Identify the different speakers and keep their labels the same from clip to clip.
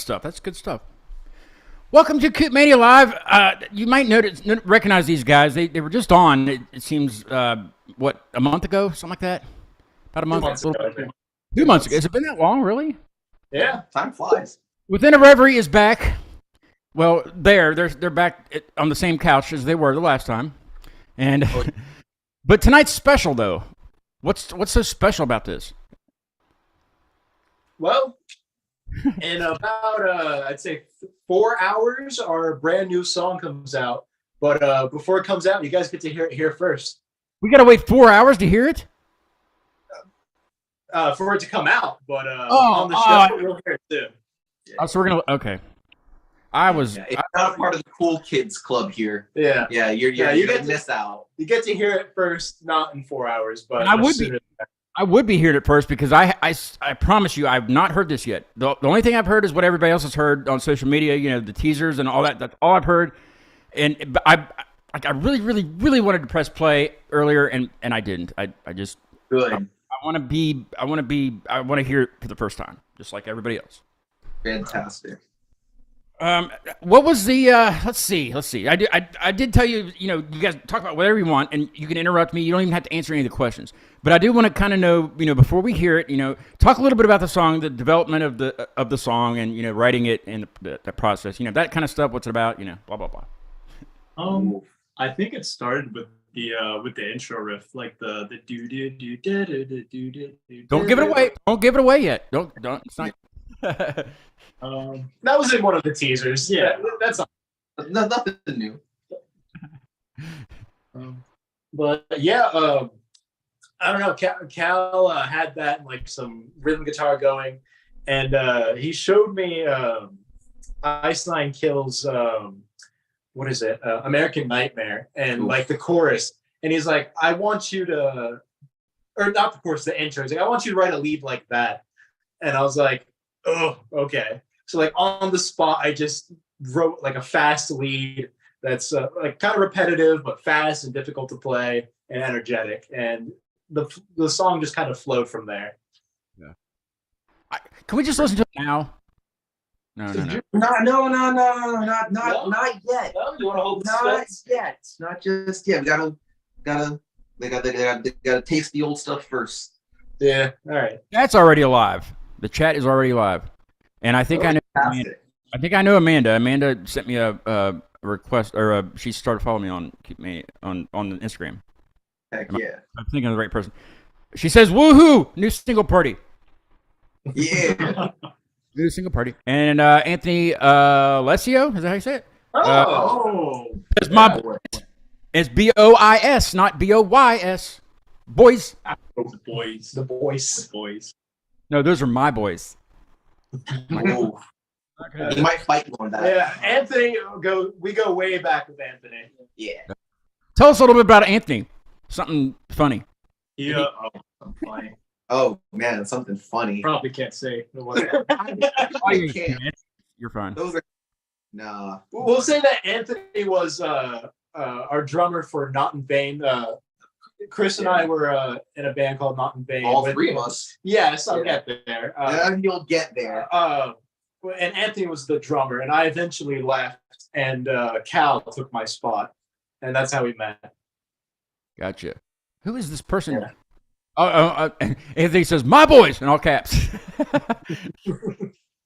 Speaker 1: stuff. That's good stuff. Welcome to Coop Mania Live. You might recognize these guys. They were just on. It seems a month ago, something like that. About a month. 2 months ago. Has it been that long? Really?
Speaker 2: Yeah, time flies.
Speaker 1: Within a Reverie is back. Well, they're back on the same couch as they were the last time, and but tonight's special though. What's so special about this?
Speaker 2: Well, in about I'd say 4 hours, our brand new song comes out. But before it comes out, you guys get to hear it here first.
Speaker 1: We gotta wait 4 hours to hear it.
Speaker 2: For it to come out, but on the show we'll hear it too.
Speaker 1: Yeah. Oh, so we're gonna it's
Speaker 3: not a part of the cool kids club here.
Speaker 2: Yeah,
Speaker 3: you get to miss out.
Speaker 2: You get to hear it first, not in 4 hours, but
Speaker 1: I would be hearing it first because I promise you I've not heard this yet. The only thing I've heard is what everybody else has heard on social media. You know, the teasers and all that. That's all I've heard. And I really wanted to press play earlier, and I didn't. I just
Speaker 3: good.
Speaker 1: I want to hear it for the first time, just like everybody else.
Speaker 3: Fantastic.
Speaker 1: What was the let's see. I did tell you, you guys talk about whatever you want and you can interrupt me. You don't even have to answer any of the questions. But I do want to kind of know, before we hear it, talk a little bit about the song, the development of the song and writing it and the process, that kind of stuff, what's it about, blah blah blah.
Speaker 4: I think it started with the intro riff, like the do do do do do do do do.
Speaker 1: Don't give it away. Don't give it away yet. Don't it's not
Speaker 2: that was in one of the teasers. Yeah, that's
Speaker 3: nothing new.
Speaker 2: But yeah, I don't know. Cal had that and, like, some rhythm guitar going, and he showed me Ice Nine Kills. What is it? American Nightmare, and like the chorus. And he's like, I want you to, or not the chorus, the intro. He's like, I want you to write a lead like that. And I was like, oh, okay. So like on the spot, I just wrote like a fast lead that's like kind of repetitive, but fast and difficult to play and energetic. And the song just kind of flowed from there.
Speaker 1: Yeah. Can we just listen to it now? No,
Speaker 3: not yet.
Speaker 2: No, you want to hold
Speaker 3: not yet. Not just yet. They gotta taste the old stuff first.
Speaker 2: Yeah. All right.
Speaker 1: That's already alive. The chat is already live, and I think I know Amanda. Amanda sent me a request, or she started following me on Instagram.
Speaker 3: Heck yeah.
Speaker 1: I'm thinking of the right person. She says, "Woohoo! New single party."
Speaker 3: Yeah.
Speaker 1: New single party. And Anthony Lesio, is that how you say it? It's my boys. It's BOIS, not BOYS. Boys.
Speaker 2: The boys.
Speaker 1: No, those are my boys.
Speaker 3: You might fight you on that.
Speaker 2: Yeah, Anthony, we go way back with Anthony.
Speaker 3: Yeah.
Speaker 1: Tell us a little bit about Anthony. Something funny.
Speaker 4: Yeah. Funny.
Speaker 3: Oh man, something funny.
Speaker 4: Probably can't say.
Speaker 1: You're fine.
Speaker 3: Those are nah.
Speaker 2: We'll say that Anthony was our drummer for Not in Vain. Chris and I were in a band called Not in Vain.
Speaker 3: All three of us.
Speaker 2: Yes, I'll get there.
Speaker 3: You'll get there.
Speaker 2: And Anthony was the drummer, and I eventually left, and Cal took my spot, and that's how we met.
Speaker 1: Gotcha. Who is this person? Yeah. Anthony says, "My boys," in all caps.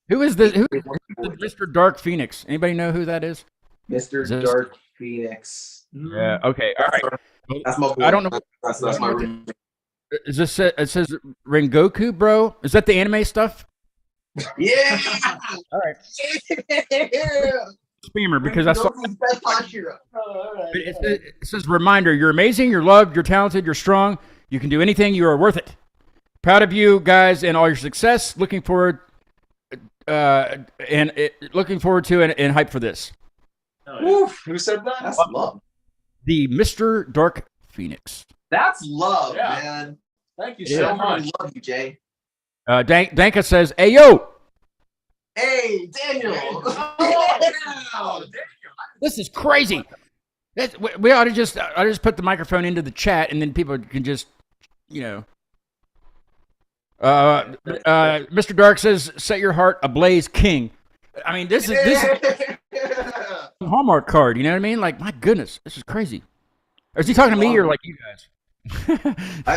Speaker 1: Who is this? Who is Mr. Dark Phoenix? Anybody know who that is?
Speaker 3: Mr. Dark Phoenix.
Speaker 1: Yeah. Okay. All right.
Speaker 3: That's my boy.
Speaker 1: I don't know.
Speaker 3: That's my room.
Speaker 1: Is this? It says Rengoku, bro. Is that the anime stuff?
Speaker 3: Yeah.
Speaker 1: All right.
Speaker 3: Yeah.
Speaker 1: Spammer, because I saw.
Speaker 2: Right.
Speaker 1: It says, "Reminder: You're amazing. You're loved. You're talented. You're strong. You can do anything. You are worth it. Proud of you guys and all your success. Looking forward to and hype for this."
Speaker 2: Oof, who said that?
Speaker 3: That's love.
Speaker 1: The Mr. Dark Phoenix.
Speaker 3: That's love,
Speaker 2: Yeah.
Speaker 3: man.
Speaker 2: Thank you so much.
Speaker 3: I love you, Jay.
Speaker 1: Danka says, "Hey yo,
Speaker 3: hey Daniel."
Speaker 2: Oh, Daniel.
Speaker 1: This is crazy. We ought to just put the microphone into the chat, and then people can just, Mr. Dark says, "Set your heart ablaze, King." I mean, this is a Hallmark card. You know what I mean? Like, my goodness, this is crazy. Or is he talking to me or like you guys?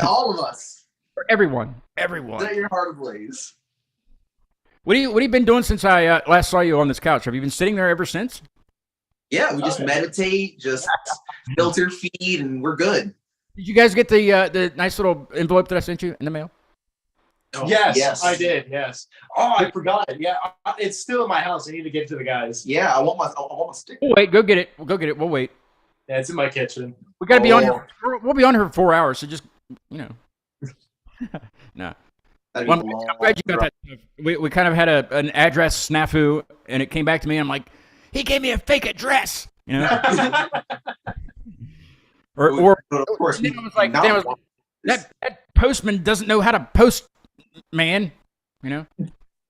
Speaker 3: All of us.
Speaker 1: Or everyone. Everyone.
Speaker 3: Set your heart ablaze.
Speaker 1: What have you been doing since I last saw you on this couch? Have you been sitting there ever since?
Speaker 3: Yeah, we just meditate, just filter feed, and we're good.
Speaker 1: Did you guys get the nice little envelope that I sent you in the mail?
Speaker 2: Oh, yes, I did. Yes. Oh, I forgot it. Yeah, it's still in my house. I need to get it to the guys.
Speaker 3: Yeah, I want my sticker.
Speaker 1: We'll wait. Go get it. We'll go get it. We'll wait.
Speaker 2: Yeah, it's in my kitchen.
Speaker 1: We got to be on here. We'll be on here for 4 hours. So just no. Well, I'm glad you got that stuff. We kind of had an address snafu, and it came back to me. And I'm like, he gave me a fake address, or
Speaker 3: of course,
Speaker 1: then I was like, that postman doesn't know how to post, man.
Speaker 2: Yeah,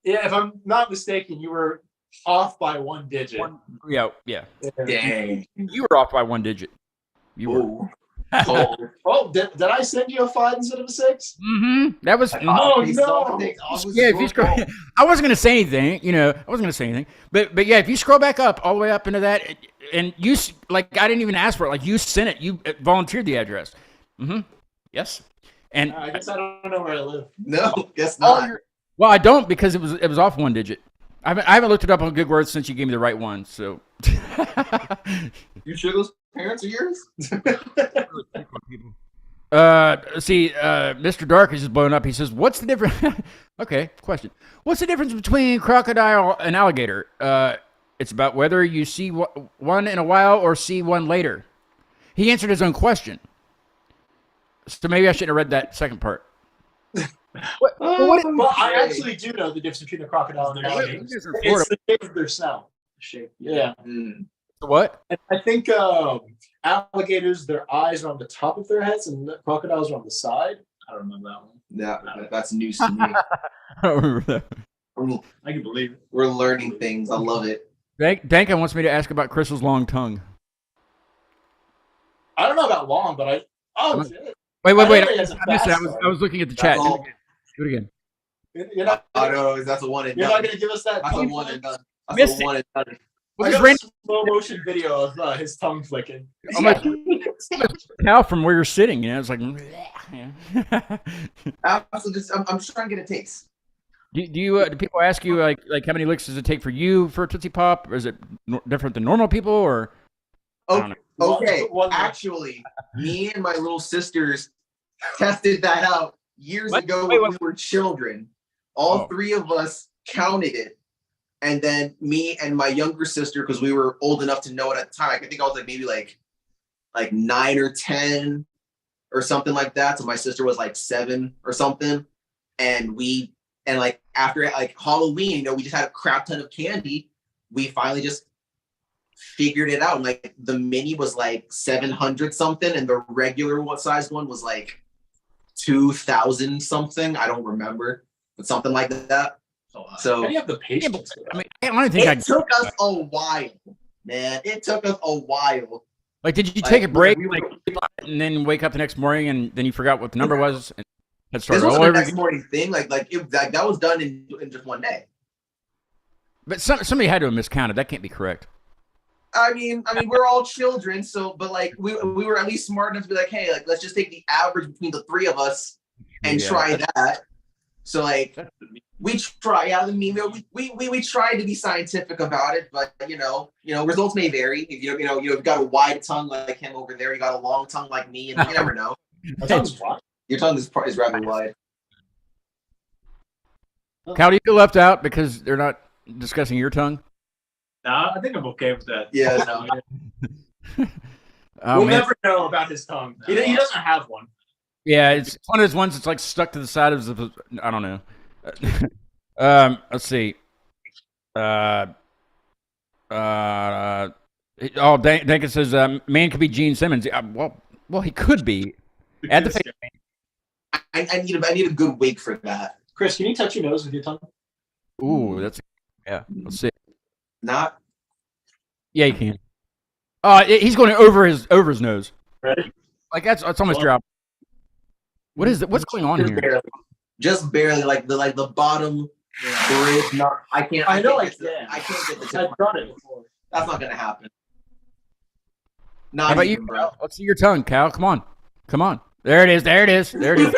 Speaker 2: if I'm not mistaken, you were off by one digit.
Speaker 1: Yeah.
Speaker 3: Dang.
Speaker 1: You were off by one digit. You were.
Speaker 2: Did I send you a 5 instead of a 6?
Speaker 1: Mm-hmm. That was.
Speaker 2: Oh no!
Speaker 1: Yeah, if you scroll, I wasn't gonna say anything. But yeah, if you scroll back up, all the way up into that, and you I didn't even ask for it. Like you sent it, you volunteered the address. Mm-hmm. Yes. And
Speaker 2: I guess I don't know where I live.
Speaker 3: No, guess not.
Speaker 1: Well, I don't because it was off one digit. I haven't looked it up on Good Words since you gave me the right one. So.
Speaker 3: You sure those parents are yours?
Speaker 1: See, Mr. Dark is just blowing up. He says, "What's the difference?" Okay, question. What's the difference between crocodile and alligator? It's about whether you see one in a while or see one later. He answered his own question. So maybe I shouldn't have read that second part.
Speaker 2: Well, I actually do know the difference between a crocodile and an alligator. It's the shape of their snout. Yeah.
Speaker 1: What?
Speaker 2: And I think alligators, their eyes are on the top of their heads, and crocodiles are on the side. I don't remember that one.
Speaker 3: Yeah, that's news to me.
Speaker 1: I don't remember that.
Speaker 2: I can believe it.
Speaker 3: We're learning things. I love it.
Speaker 1: Danka wants me to ask about Crystal's long tongue.
Speaker 2: I don't know about long, but Wait.
Speaker 1: I missed it. I was looking at the chat. Do it again.
Speaker 2: You're not.
Speaker 3: No, that's a one and done.
Speaker 2: You're not going to give us that.
Speaker 3: That's a one and done.
Speaker 1: Missed
Speaker 3: a one and done.
Speaker 2: I got a slow motion video of his tongue flicking.
Speaker 1: I'm like, cow from where you're sitting. It's like.
Speaker 3: I'm just trying to get a taste.
Speaker 1: Do people ask you like how many licks does it take for you for a Tootsie Pop, or is it different than normal people, or?
Speaker 3: Okay, actually, me and my little sisters tested that out years ago when we were children. All three of us counted it. And then me and my younger sister, because we were old enough to know it at the time, I think I was maybe 9 or 10 or something like that. So my sister was 7 or something. And after Halloween, we just had a crap ton of candy. We finally just figured it out. And the mini was 700 something, and the regular sized one was 2,000 something. I don't remember, but something like that. So
Speaker 2: how do you have the patience?
Speaker 1: I don't think
Speaker 3: it took us a while, man. It took us a while.
Speaker 1: Did you take a break and then wake up the next morning and then you forgot what the number was and had started
Speaker 3: all
Speaker 1: over
Speaker 3: the next
Speaker 1: again?
Speaker 3: Morning thing. That was done in just one day.
Speaker 1: But somebody had to have miscounted. That can't be correct.
Speaker 3: I mean, we're all children, so we were at least smart enough to be hey, let's just take the average between the three of us and try that. So we try. I mean, we tried to be scientific about it, but results may vary. If you've got a wide tongue like him over there, you got a long tongue like me, and you never know. Your tongue is rather wide.
Speaker 1: Cal, do you feel left out because they're not discussing your tongue?
Speaker 4: Nah, I think I'm okay with that.
Speaker 3: Yeah, no.
Speaker 2: We'll never know about his tongue. He doesn't have one.
Speaker 1: Yeah, it's one of those ones that's stuck to the side of the. I don't know. Let's see. Dankin says, "Man could be Gene Simmons." Well, he could be. At the face.
Speaker 3: I need a good wig for that.
Speaker 2: Chris, can you touch your nose with your tongue?
Speaker 1: Ooh, let's see.
Speaker 3: Not.
Speaker 1: Yeah, you can. He's going over his nose.
Speaker 2: Ready?
Speaker 1: That's almost your. What is it? What's going on here?
Speaker 3: Just barely, the bottom There is not. I can't.
Speaker 2: I know
Speaker 3: I can't get the tip.
Speaker 2: I've done it before.
Speaker 3: That's not gonna happen.
Speaker 1: How
Speaker 3: Not
Speaker 1: about
Speaker 3: even,
Speaker 1: you,
Speaker 3: bro.
Speaker 1: Cal? Let's see your tongue, Cal. Come on. Come on. There it is. There it is. There it is.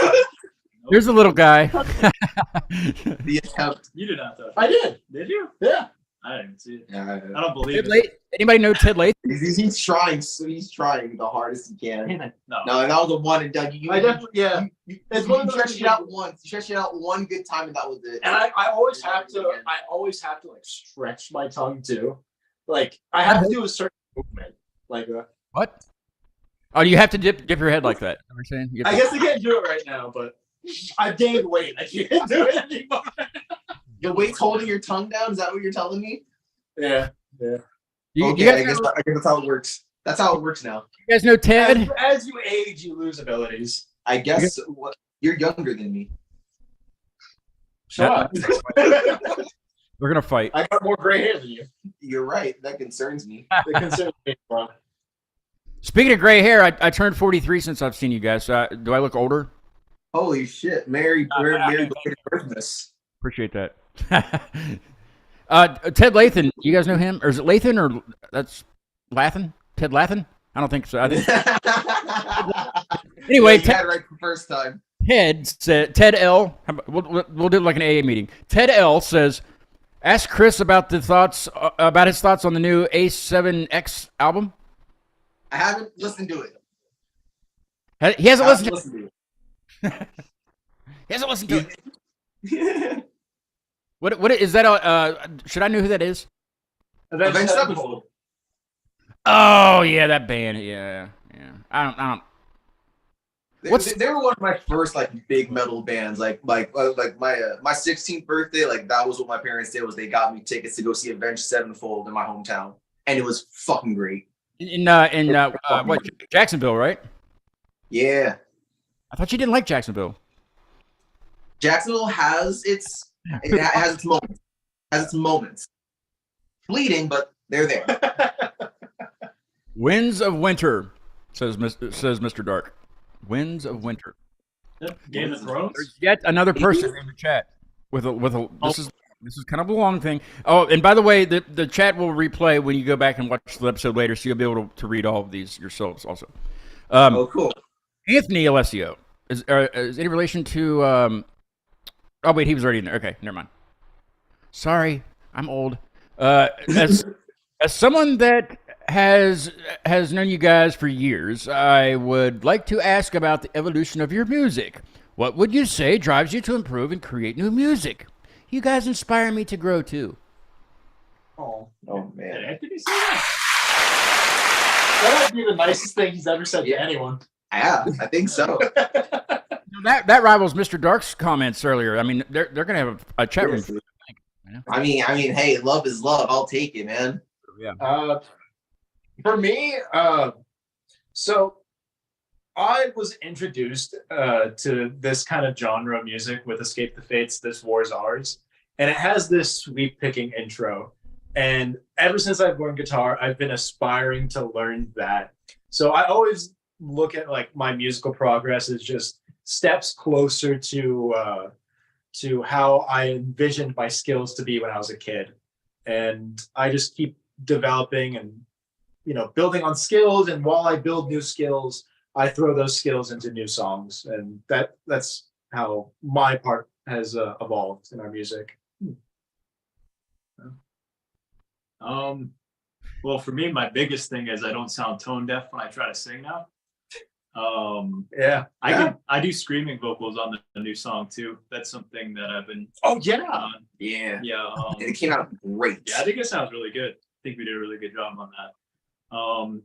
Speaker 1: There's the little guy.
Speaker 3: The attempt.
Speaker 4: You did not touch.
Speaker 2: I did.
Speaker 4: Did you?
Speaker 2: Yeah.
Speaker 4: I didn't see it.
Speaker 3: Yeah,
Speaker 4: I don't believe
Speaker 1: Ted
Speaker 4: it.
Speaker 1: Lath- Anybody know Ted Lath?
Speaker 3: he's trying. So he's trying the hardest he can.
Speaker 4: No.
Speaker 3: No, and that was a one and done.
Speaker 2: I definitely, yeah.
Speaker 3: It's one of those stretched it out once. You stretched it out one good time, and that was it.
Speaker 2: And I always have to like stretch my tongue too. Like I have to do a certain movement. Like
Speaker 1: What? Oh, you have to dip your head like that. You know what I'm saying? You have
Speaker 2: I
Speaker 1: to-
Speaker 2: guess I can't do it right now, but I've gained weight. I can't do it anymore.
Speaker 3: The weight's holding your tongue down. Is that what you're telling me?
Speaker 2: Yeah. Yeah.
Speaker 1: You,
Speaker 3: Okay,
Speaker 1: you guys
Speaker 3: I guess that's how it works. That's how it works now.
Speaker 1: you guys know Ted?
Speaker 2: As you age, you lose abilities.
Speaker 3: I guess you're younger than me.
Speaker 2: Shut up.
Speaker 1: We're gonna fight.
Speaker 2: I got more gray hair than you.
Speaker 3: You're right. That concerns me.
Speaker 2: They consider me, bro.
Speaker 1: Speaking of gray hair, I turned 43 since I've seen you guys. So do I look older?
Speaker 3: Holy shit! Merry belated Christmas.
Speaker 1: Appreciate that. Ted Lathan, you guys know him, or is it Lathan, or that's Lathan? Ted Lathan? I don't think so. I think... Anyway,
Speaker 3: you had it right the first time.
Speaker 1: Ted said, Ted L. We'll do it like an AA meeting. Ted L. says, ask Chris about his thoughts on the new A7X album.
Speaker 3: I haven't listened to it.
Speaker 1: He hasn't listened to
Speaker 3: to
Speaker 1: it. He hasn't listened to it.
Speaker 3: it.
Speaker 1: What is that? Should I know who that is?
Speaker 3: Avenged Sevenfold.
Speaker 1: Oh yeah, that band. Yeah. I don't.
Speaker 3: They were one of my first like big metal bands. Like my 16th birthday, like that was what my parents did, was they got me tickets to go see Avenged Sevenfold in my hometown, and it was fucking great.
Speaker 1: In what, Jacksonville, right?
Speaker 3: Yeah,
Speaker 1: I thought you didn't like Jacksonville.
Speaker 3: Jacksonville has its moments. Has its moments. Fleeting, but they're there.
Speaker 1: Winds of Winter, says Mr. Dark. Winds of Winter.
Speaker 4: Game of Thrones.
Speaker 1: There's yet another person in the chat with a. This is kind of a long thing. Oh, and by the way, the chat will replay when you go back and watch the episode later, so you'll be able to read all of these yourselves also.
Speaker 3: Oh, cool.
Speaker 1: Anthony Alessio is any relation to? Oh wait, he was already in there. Okay, never mind. Sorry, I'm old. As someone that has known you guys for years, I would like to ask about the evolution of your music. What would you say drives you to improve and create new music? You guys inspire me to grow too.
Speaker 3: Oh
Speaker 4: Did
Speaker 3: man.
Speaker 4: Anthony say that?
Speaker 2: That might be the nicest thing he's ever said to anyone.
Speaker 3: Yeah, I think so.
Speaker 1: That rivals Mr. Dark's comments earlier. I mean, they're gonna have a chat room.
Speaker 3: I mean, hey, love is love. I'll take it, man.
Speaker 1: Yeah.
Speaker 2: For me, so I was introduced to this kind of genre of music with Escape the Fates, This War's Ours, and it has this sweep picking intro. And ever since I've learned guitar, I've been aspiring to learn that. So I always look at like my musical progress as just steps closer to how I envisioned my skills to be when I was a kid. And I just keep developing and, building on skills. And while I build new skills, I throw those skills into new songs. And that's how my part has evolved in our music.
Speaker 4: Well, for me, my biggest thing is I don't sound tone deaf when I try to sing now.
Speaker 2: Yeah.
Speaker 4: I do screaming vocals on the new song too. That's something that I've been
Speaker 2: Oh, yeah.
Speaker 4: on.
Speaker 3: Yeah.
Speaker 4: Yeah.
Speaker 3: It came out great.
Speaker 4: Yeah, I think it sounds really good. I think we did a really good job on that.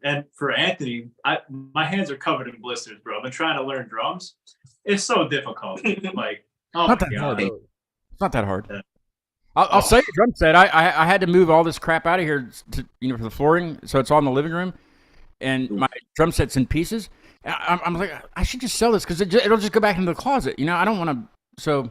Speaker 4: And for Anthony, my hands are covered in blisters, bro. I've been trying to learn drums. It's so difficult. Like, oh
Speaker 1: Not
Speaker 4: my
Speaker 1: that hard.
Speaker 4: god.
Speaker 1: Really. It's not that hard.
Speaker 4: Yeah.
Speaker 1: I'll say your drum set. I had to move all this crap out of here to for the flooring, so it's all in the living room, and my drum set's in pieces. I'm like, I should just sell this because it'll just go back into the closet. I don't want to. So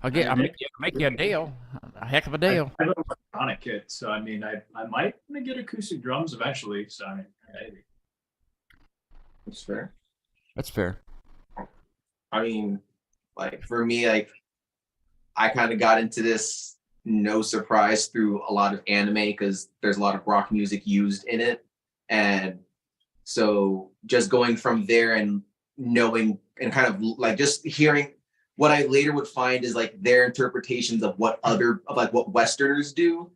Speaker 1: I'll make you a deal, a heck of a deal.
Speaker 4: I have an electronic kit, so I mean, I might want to get acoustic drums eventually. So I mean, maybe.
Speaker 3: That's fair.
Speaker 1: That's fair.
Speaker 3: I mean, like for me, like I kind of got into this, no surprise, through a lot of anime because there's a lot of rock music used in it. And so just going from there and knowing and kind of like just hearing what I later would find is like their interpretations of what what Westerners do,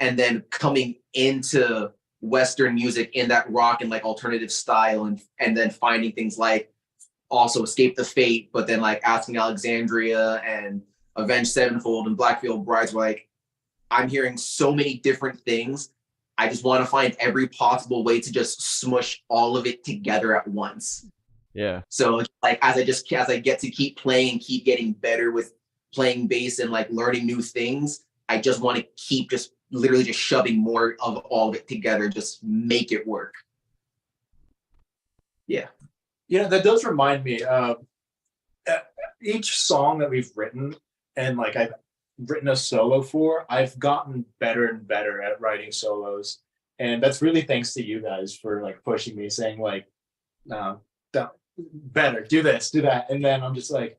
Speaker 3: and then coming into Western music in that rock and like alternative style, and then finding things like also Escape the Fate, but then like Asking Alexandria and Avenged Sevenfold and Blackfield Brides, were like, I'm hearing so many different things. I just want to find every possible way to just smush all of it together at once.
Speaker 1: Yeah.
Speaker 3: So like as I get to keep playing, keep getting better with playing bass and like learning new things, I just want to keep just literally just shoving more of all of it together, just make it work. Yeah.
Speaker 2: That does remind me of each song that we've written and like I've written a solo for, I've gotten better and better at writing solos. And that's really thanks to you guys for like pushing me, saying like, no, better, do this, do that. And then I'm just like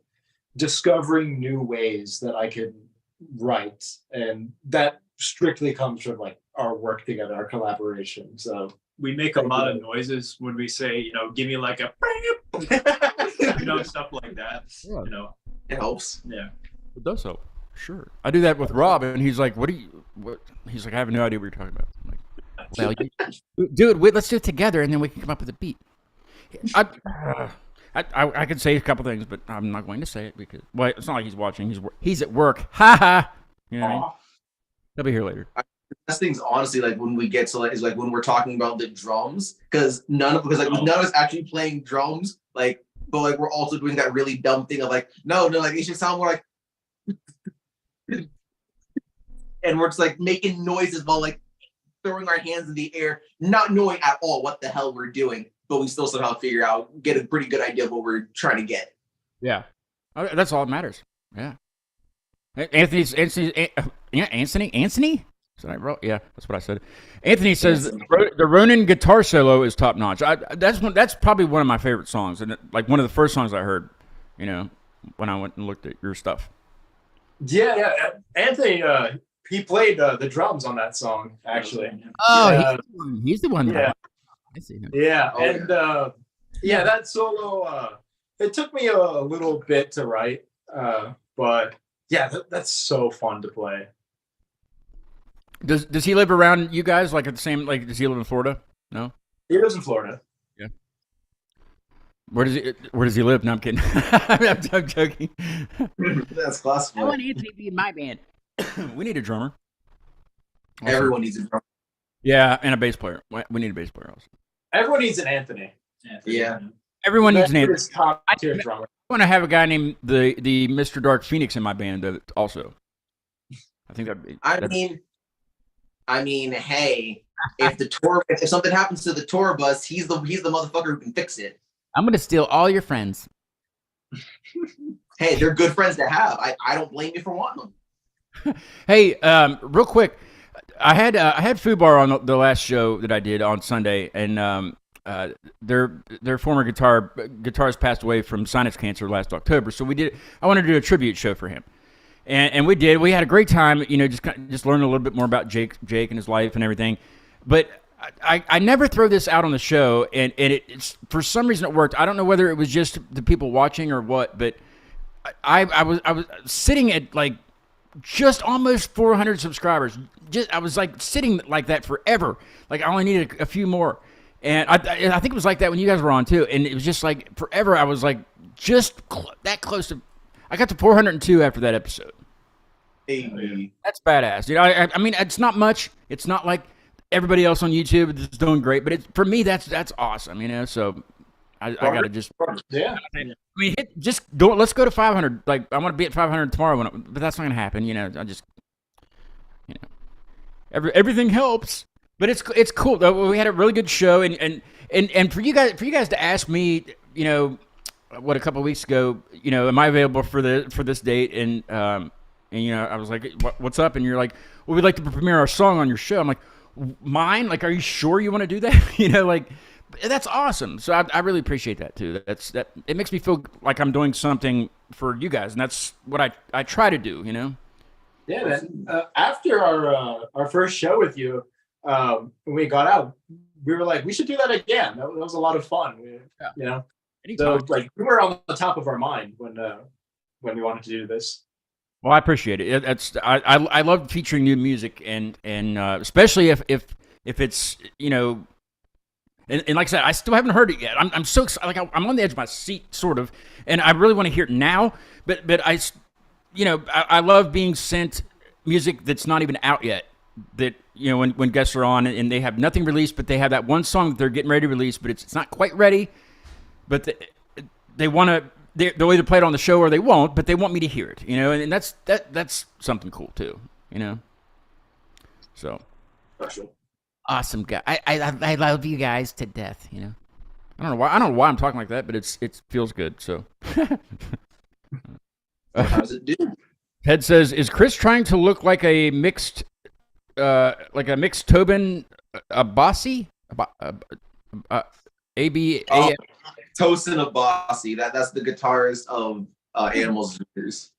Speaker 2: discovering new ways that I can write. And that strictly comes from like our work together, our collaboration. So
Speaker 4: we make a lot of noises when we say, give me like a, stuff like that.
Speaker 1: Yeah.
Speaker 3: It helps.
Speaker 4: Yeah.
Speaker 1: It does help. Sure. I do that with Rob, and he's like, what? He's like, I have no idea what you're talking about. I'm like, well, dude, let's do it together, and then we can come up with a beat. I could say a couple things, but I'm not going to say it because, well, it's not like he's watching. He's at work. Ha ha. You know what I mean? He'll be here later.
Speaker 3: The best things, honestly, like when we get to like, is like when we're talking about the drums, because none of us actually playing drums, like, but like we're also doing that really dumb thing of like, no, like it should sound more like, and we're just like making noises while like throwing our hands in the air, not knowing at all what the hell we're doing, but we still somehow get a pretty good idea of what we're trying to get.
Speaker 1: Yeah, that's all that matters. Yeah. Anthony. So I wrote, yeah, that's what I said. Anthony says the Ronin guitar solo is top notch. That's probably one of my favorite songs, and like one of the first songs I heard, when I went and looked at your stuff.
Speaker 2: Yeah. Anthony, he played the drums on that song, actually.
Speaker 1: Oh, he's the one.
Speaker 2: Yeah.
Speaker 1: I see him.
Speaker 2: Yeah, and that solo, it took me a little bit to write, but yeah, that's so fun to play.
Speaker 1: Does he live around you guys, like at the same, like, does he live in Florida? No?
Speaker 2: He lives in Florida.
Speaker 1: Yeah. Where does he live? No, I'm kidding. I'm joking.
Speaker 3: That's classic.
Speaker 1: I want Anthony to be in my band. We need a drummer. Also,
Speaker 3: everyone needs a drummer.
Speaker 1: Yeah, and a bass player. We need a bass player also.
Speaker 2: Everyone needs an Anthony.
Speaker 3: Yeah.
Speaker 1: Everyone needs an Anthony.
Speaker 2: Top tier drummer.
Speaker 1: I want to have a guy named the Mr. Dark Phoenix in my band also. I think that'd be.
Speaker 3: I mean, hey, if something happens to the tour bus, he's the motherfucker who can fix it.
Speaker 1: I'm gonna steal all your friends.
Speaker 3: Hey, they're good friends to have. I don't blame you for wanting them.
Speaker 1: Hey, real quick, I had Fubar on the last show that I did on Sunday, and their former guitarist passed away from sinus cancer last October. So I wanted to do a tribute show for him. And we did. We had a great time, just learning a little bit more about Jake and his life and everything. But I never throw this out on the show, and it's for some reason it worked. I don't know whether it was just the people watching or what, but I was sitting at like just almost 400 subscribers. I was like sitting like that forever. Like I only needed a few more, and I think it was like that when you guys were on too. And it was just like forever. I was like just that close to. I got to 402 after that episode.
Speaker 3: Hey.
Speaker 1: That's badass. I mean, it's not much. It's not like everybody else on YouTube is doing great, but for me, that's awesome. So I gotta just.
Speaker 2: Yeah.
Speaker 1: I mean, let's go to 500. Like I want to be at 500 tomorrow, but that's not gonna happen. I just. Everything helps, but it's cool though. We had a really good show, and for you guys to ask me, what a couple of weeks ago, am I available for this date? And I was like, what's up? And you're like, well, we'd like to premiere our song on your show. I'm like, mine? Like, are you sure you want to do that? That's awesome. So I really appreciate that too. That it makes me feel like I'm doing something for you guys, and that's what I try to do. You know.
Speaker 2: Yeah, man. After our first show with you, when we got out, we were like, we should do that again. That was a lot of fun. You know,
Speaker 1: Anytime.
Speaker 2: so like we were on the top of our mind when we wanted to do this.
Speaker 1: Well, I appreciate it. I love featuring new music, and especially if it's, you know, and like I said, I still haven't heard it yet. I'm so excited. Like I'm on the edge of my seat, sort of, and I really want to hear it now. But I love being sent music that's not even out yet. That, you know, when guests are on and they have nothing released, but they have that one song that they're getting ready to release, but it's not quite ready. But they want to. They'll either play it on the show or they won't, but they want me to hear it, you know, and that's something cool too, you know. So
Speaker 2: Special.
Speaker 1: Awesome guy. I love you guys to death, you know. I don't know why I'm talking like that, but it feels good. So
Speaker 3: How does it do?
Speaker 1: Ted says, "Is Chris trying to look like a mixed Tobin Abbasi? A-B-A-F?
Speaker 3: Tosin Abasi. That's the guitarist of Animals Leaders.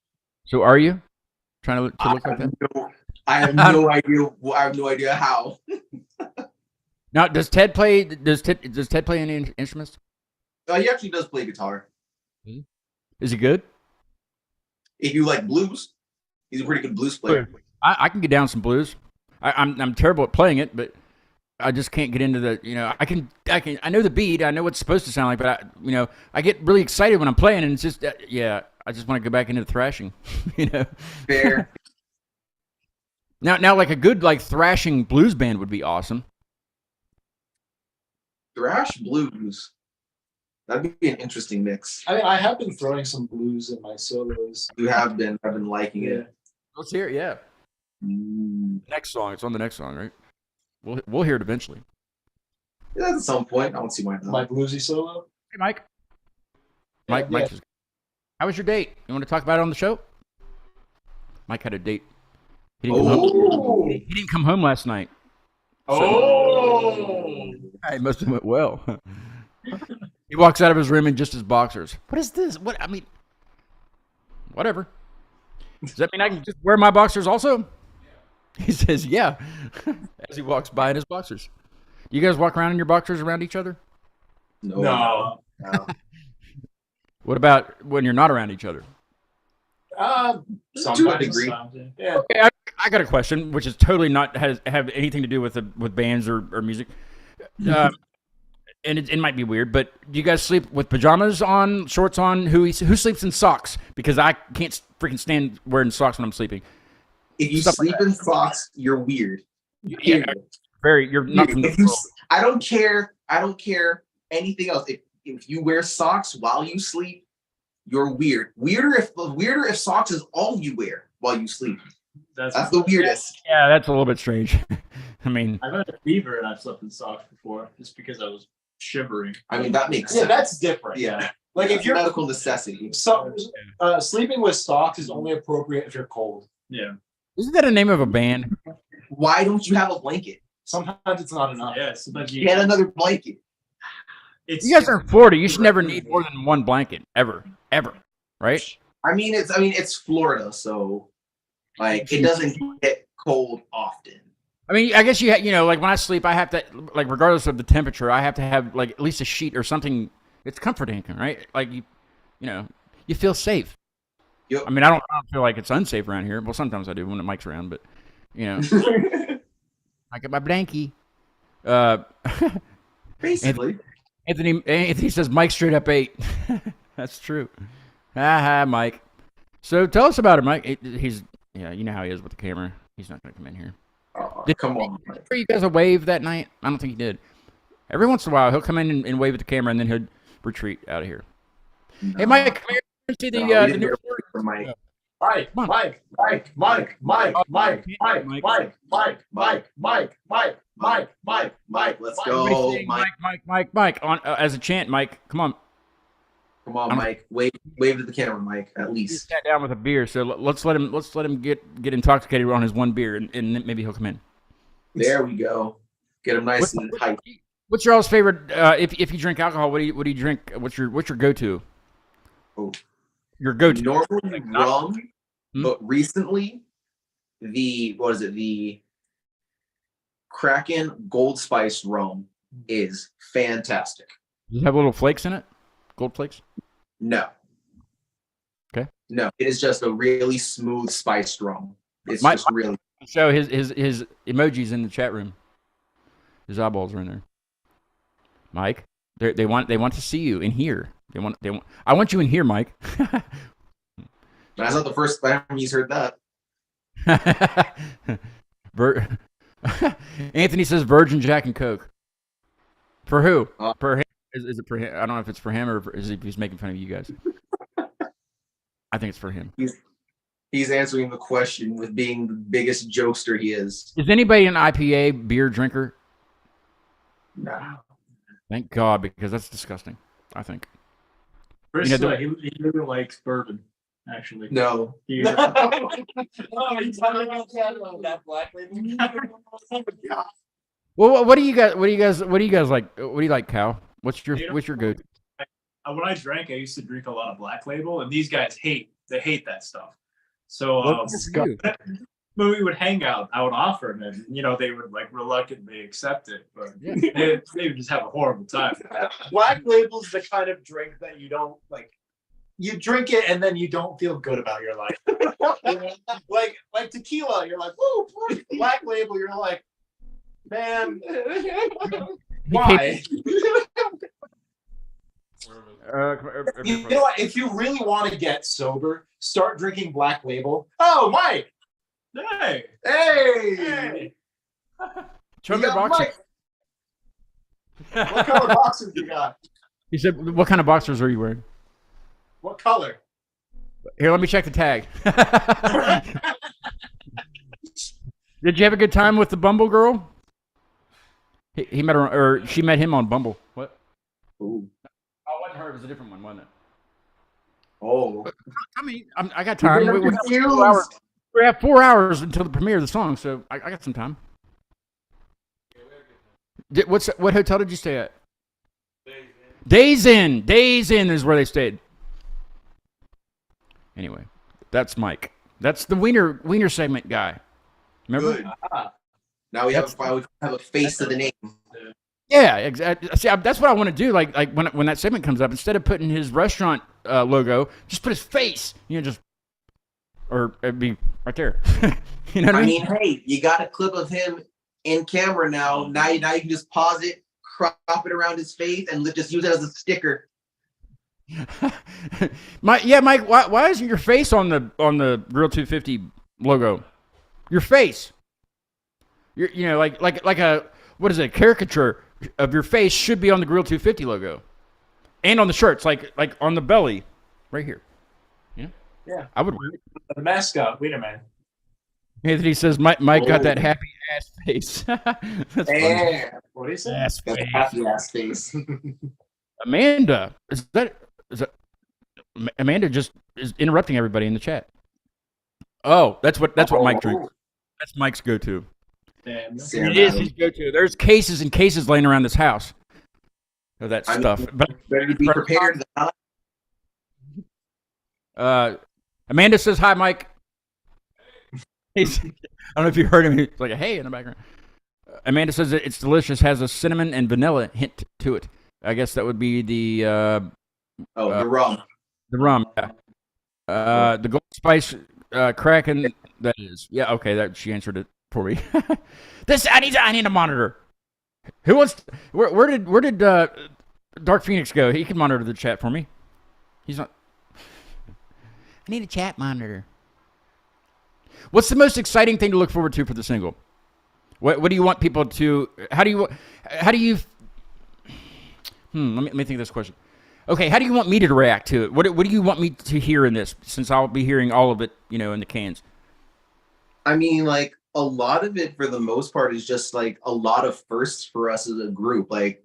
Speaker 1: So are you trying to look like that?
Speaker 3: I have no idea. I have no idea how.
Speaker 1: Now, does Ted play? Does Ted play any instruments?
Speaker 3: He actually does play guitar.
Speaker 1: Is he good?
Speaker 3: If you like blues, he's a pretty good blues player.
Speaker 1: I can get down some blues. I'm terrible at playing it, but I just can't get into the, you know, I know the beat, I know what it's supposed to sound like, but I get really excited when I'm playing, and it's just, I just want to go back into the thrashing, you know.
Speaker 3: Fair.
Speaker 1: Now, like a good like thrashing blues band would be awesome.
Speaker 3: Thrash blues. That'd be an interesting mix.
Speaker 2: I mean, I have been throwing some blues in my solos.
Speaker 3: You have been. I've been liking it.
Speaker 1: Let's hear it. Yeah. Next song. It's on the next song, right? We'll hear it eventually.
Speaker 3: Yeah, at some point. I don't see why not.
Speaker 2: My bluesy solo.
Speaker 1: Hey, Mike. Mike. How was your date? You want to talk about it on the show? Mike had a date. He didn't come home last night.
Speaker 2: So,
Speaker 1: It must have went well. He walks out of his room in just his boxers. What is this? What? I mean, whatever. Does that mean I can just wear my boxers also? He says, yeah, as he walks by in his boxers. You guys walk around in your boxers around each other?
Speaker 2: No.
Speaker 1: What about when you're not around each other?
Speaker 3: To a degree.
Speaker 2: Yeah.
Speaker 1: Okay, I got a question, which is totally not have anything to do with bands or music. And it might be weird, but do you guys sleep with pajamas on, shorts on? Who sleeps in socks? Because I can't freaking stand wearing socks when I'm sleeping.
Speaker 3: If you sleep in socks, you're weird.
Speaker 1: Yeah, you're not from the world.
Speaker 3: I don't care. I don't care anything else. If you wear socks while you sleep, you're weird. Weirder if socks is all you wear while you sleep. That's the weirdest.
Speaker 1: Yeah, that's a little bit strange. I mean,
Speaker 4: I've had a fever and I've slept in socks before just because I was shivering.
Speaker 3: I mean, that makes sense.
Speaker 2: Yeah, that's different.
Speaker 3: Yeah.
Speaker 2: Like if you're
Speaker 3: medical necessity.
Speaker 2: So, sleeping with socks is only appropriate if you're cold.
Speaker 4: Yeah.
Speaker 1: Isn't that a name of a band?
Speaker 3: Why don't you have a blanket?
Speaker 2: Sometimes it's not enough.
Speaker 4: Yeah, sometimes you
Speaker 3: Get another blanket.
Speaker 1: You guys are in Florida. You should never need more than one blanket ever, right?
Speaker 3: I mean, it's Florida, so like it doesn't get cold often.
Speaker 1: I mean, I guess you know, like when I sleep, I have to, like, regardless of the temperature, I have to have like at least a sheet or something. It's comforting, right? Like you know, you feel safe.
Speaker 3: Yep.
Speaker 1: I mean, I don't feel like it's unsafe around here. Well, sometimes I do when the mic's around, but you know, I get my blankie.
Speaker 3: Basically,
Speaker 1: Anthony says Mike straight up ate. That's true. Mike. So tell us about it, Mike. He's you know how he is with the camera. He's not going to come in here.
Speaker 3: Come on.
Speaker 1: Did you guys a wave that night? I don't think he did. Every once in a while, he'll come in and wave at the camera, and then he'll retreat out of here. No. Hey, Mike, come here. See the new
Speaker 3: Mike.
Speaker 2: Mike.
Speaker 3: Let's go,
Speaker 1: Mike. On as a chant, Mike. Come on.
Speaker 3: Come on, Mike. Wave to the camera, Mike. At least.
Speaker 1: He sat down with a beer, so let's let him get intoxicated on his one beer, and maybe he'll come in.
Speaker 3: There we go. Get him nice and hyped.
Speaker 1: What's your all's favorite? If you drink alcohol, what do you drink? What's your go-to?
Speaker 3: Oh,
Speaker 1: Your go-to.
Speaker 3: normally rum,
Speaker 1: Hmm?
Speaker 3: but recently the Kraken Gold Spice rum is fantastic.
Speaker 1: Does it have little flakes in it? Gold flakes?
Speaker 3: No.
Speaker 1: Okay.
Speaker 3: No, it is just a really smooth spiced rum. It's
Speaker 1: My-
Speaker 3: just really.
Speaker 1: So his emojis in the chat room. His eyeballs are in there. Mike, they want to see you in here. They want. I want you in here, Mike.
Speaker 3: That's not the first time he's heard that.
Speaker 1: Anthony says Virgin Jack and Coke. For who?
Speaker 3: Uh,
Speaker 1: For him? Is it for him? I don't know if it's for him or if he's making fun of you guys. I think it's for him.
Speaker 3: He's answering the question with being the biggest jokester he is.
Speaker 1: Is anybody an IPA beer drinker?
Speaker 3: No.
Speaker 1: Thank God, because that's disgusting. I think.
Speaker 4: Chris,
Speaker 1: You know,
Speaker 4: he really likes bourbon, actually.
Speaker 3: No.
Speaker 4: He-
Speaker 1: Well, what do you guys like? What do you like, Cal? What's your go-to?
Speaker 4: when I drank, I used to drink a lot of Black Label, and these guys hate that stuff. So when we would hang out, I would offer them, and they would like reluctantly accept it, but they would just have a horrible time.
Speaker 2: Black Label's the kind of drink that you don't like. You drink it and then you don't feel good about your life. like tequila, you're like, woo. Black Label, you're like, man, why? You know what? If you really want to get sober, start drinking Black Label. Oh, Mike! Hey!
Speaker 1: Show me your boxers.
Speaker 2: What color boxers you got?
Speaker 1: He said, "What kind of boxers are you wearing?"
Speaker 2: What color?
Speaker 1: Here, let me check the tag. Did you have a good time with the Bumble girl? He met her, or she met him on Bumble. What?
Speaker 3: Ooh.
Speaker 1: Oh, it wasn't her. It was a different one, wasn't it?
Speaker 3: Oh.
Speaker 1: I mean, I got time.
Speaker 3: You're
Speaker 1: We
Speaker 3: confused.
Speaker 1: have 4 hours until the premiere of the song, so I got some time. What hotel did you stay at? Days Inn. Days Inn is where they stayed. Anyway, that's Mike. That's the wiener segment guy. Remember?
Speaker 3: Good. Now we have a face to the name.
Speaker 1: Yeah, exactly. See, that's what I want to do. Like when that segment comes up, instead of putting his restaurant logo, just put his face. Or it'd be right there. You know what I mean?
Speaker 3: Hey, you got a clip of him in camera now. Now you can just pause it, crop it around his face, and just use it as a sticker.
Speaker 1: Mike. Why isn't your face on the Grill 250 logo? Your face. Like a what is it? A caricature of your face should be on the Grill 250 logo, and on the shirts, like on the belly, right here.
Speaker 2: Yeah,
Speaker 1: I would wear it.
Speaker 2: the mascot, Wienerman.
Speaker 1: Anthony says Mike got that happy ass face. That's funny.
Speaker 2: What do you say?
Speaker 1: Ass
Speaker 3: That's
Speaker 1: face.
Speaker 3: a happy ass face.
Speaker 1: Amanda, is that Amanda just is interrupting everybody in the chat. Oh, that's what Mike drinks. That's Mike's go-to.
Speaker 4: Damn.
Speaker 1: It is his go-to. There's cases and cases laying around this house of that stuff. But
Speaker 3: Better be prepared.
Speaker 1: Amanda says hi, Mike. I don't know if you heard him. He's like a hey in the background. Amanda says that it's delicious. Has a cinnamon and vanilla hint to it. I guess that would be the
Speaker 3: the rum.
Speaker 1: The rum. Yeah. The Gold Spice Kraken. That is. Yeah. Okay. That she answered it for me. I need a monitor. Who wants? Where did Dark Phoenix go? He can monitor the chat for me. He's not. I need a chat monitor. What's the most exciting thing to look forward to for the single? What do you want people to? How do you? Let me think of this question. Okay, how do you want me to react to it? What do you want me to hear in this? Since I'll be hearing all of it, in the cans.
Speaker 3: I mean, like a lot of it for the most part is just like a lot of firsts for us as a group. Like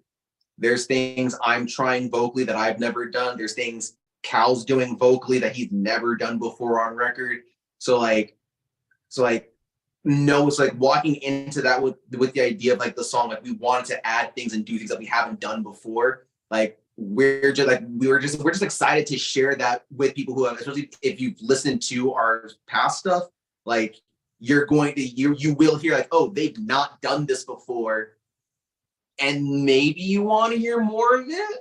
Speaker 3: there's things I'm trying vocally that I've never done. There's things Cal's doing vocally that he's never done before on record. So no, it's like walking into that with the idea of like the song, like we wanted to add things and do things that we haven't done before. Like we're just excited to share that with people who have, especially if you've listened to our past stuff, like you will hear like, oh, they've not done this before, and maybe you want to hear more of it.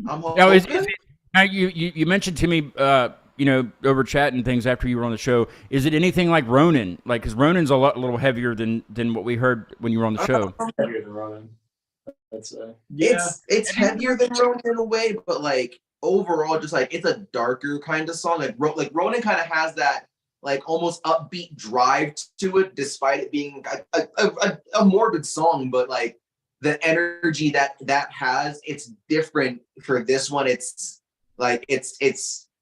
Speaker 3: I'm hoping.
Speaker 1: Now you mentioned to me, over chat and things after you were on the show. Is it anything like Ronin? Like, because Ronin's a little heavier than what we heard when you were on the show.
Speaker 2: Heavier than Ronin. That's
Speaker 3: It's heavier than Ronin in a way, but like overall, just like it's a darker kind of song. Like Ronin kind of has that like almost upbeat drive to it, despite it being a morbid song. But like the energy that has, it's different for this one. It's like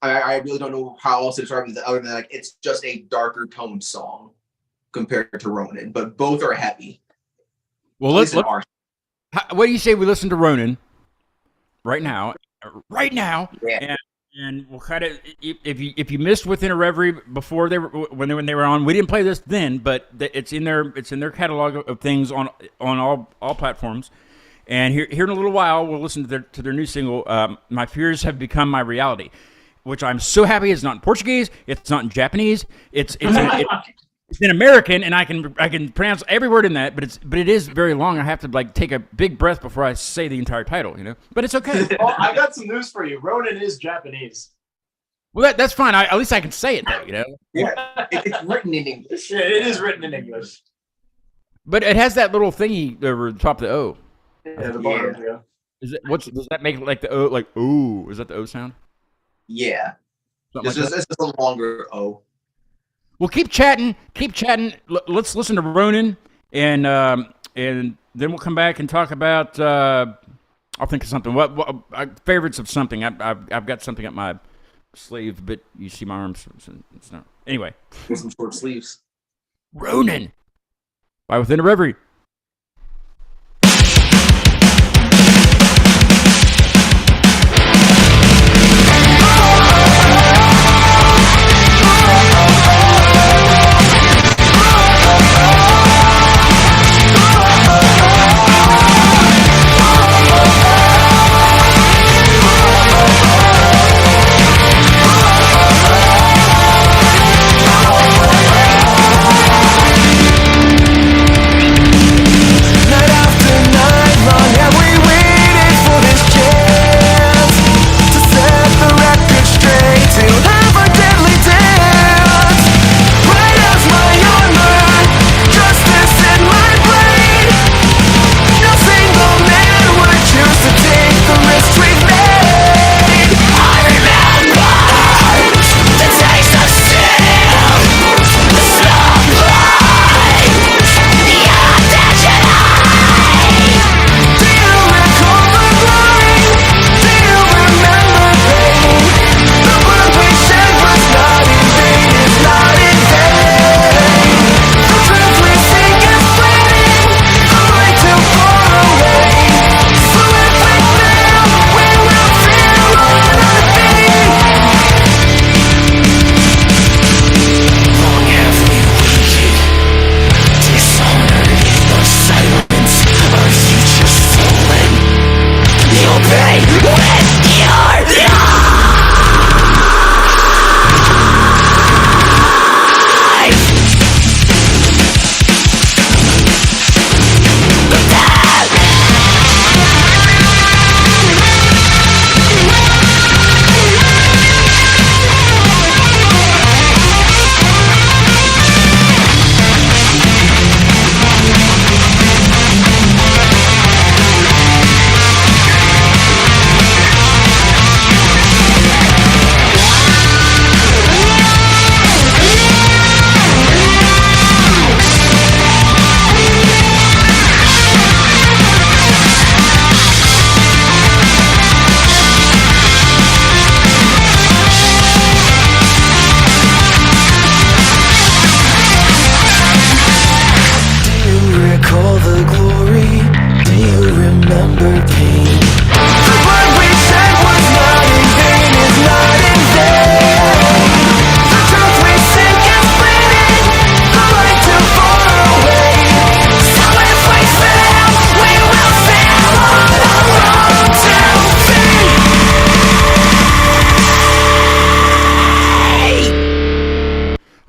Speaker 3: I really don't know how else to describe it other than like it's just a darker toned song compared to Ronin, but both are heavy.
Speaker 1: Well, what do you say we listen to Ronin right now?
Speaker 3: Yeah.
Speaker 1: And we'll kind of, if you missed Within a Reverie before when they were on, we didn't play this then, but it's in their catalog of things on all platforms. And here in a little while, we'll listen to their new single, "My Fears Have Become My Reality," which I'm so happy it's not in Portuguese, it's not in Japanese, it's in American, and I can pronounce every word in that, but it is very long. I have to like take a big breath before I say the entire title, But it's okay.
Speaker 2: Well, I got some news for you. Ronin is Japanese.
Speaker 1: Well, that's fine. At least I can say it though,
Speaker 3: Yeah, it's written in English.
Speaker 2: Yeah, it is written in English.
Speaker 1: But it has that little thingy over the top of the O.
Speaker 2: Yeah, the bottom. Yeah.
Speaker 1: Does that make like the O, like ooh? Is that the O sound?
Speaker 3: Yeah.
Speaker 1: Something
Speaker 3: It's just a longer O.
Speaker 1: Well, keep chatting. Let's listen to Ronin, and then we'll come back and talk about. I'll think of something. What favorites of something? I've got something up my sleeve, but you see my arms. So it's not. Anyway,
Speaker 3: With some short sleeves.
Speaker 1: Ronin by Within a Reverie.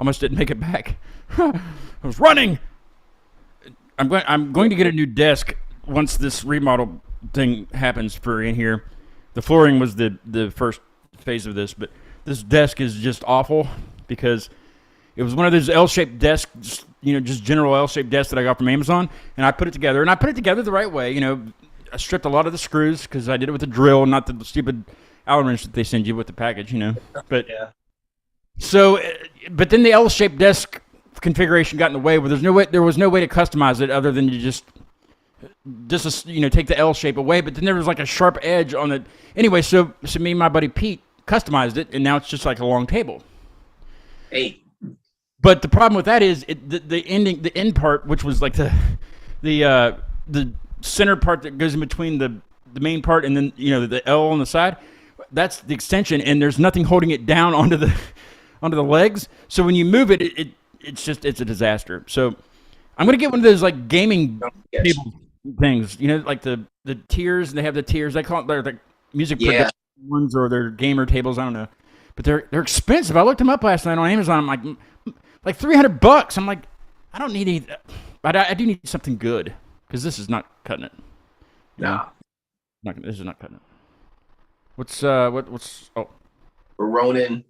Speaker 1: Almost didn't make it back. I was running. I'm going to get a new desk once this remodel thing happens for in here. The flooring was the first phase of this, but this desk is just awful because it was one of those L-shaped desks, just general L-shaped desks that I got from Amazon, and I put it together, the right way. I stripped a lot of the screws because I did it with a drill, not the stupid Allen wrench that they send you with the package, But
Speaker 2: Yeah.
Speaker 1: So, but then the L-shaped desk configuration got in the way where there was no way to customize it other than to just take the L shape away. But then there was like a sharp edge on it. Anyway, so me and my buddy Pete customized it, and now it's just like a long table.
Speaker 3: Hey.
Speaker 1: But the problem with that is the end part, which was like the center part that goes in between the main part and then the L on the side. That's the extension, and there's nothing holding it down onto the legs. So when you move it, it's a disaster. So I'm gonna get one of those like gaming table things, like the tiers. They have the tiers. They call it they're like music production ones or they're gamer tables. I don't know, but they're expensive. I looked them up last night on Amazon. I'm like $300. I'm like, I don't need any, but I do need something good because this is not cutting it.
Speaker 3: Nah.
Speaker 1: This is not cutting it. What's oh,
Speaker 3: Ronin,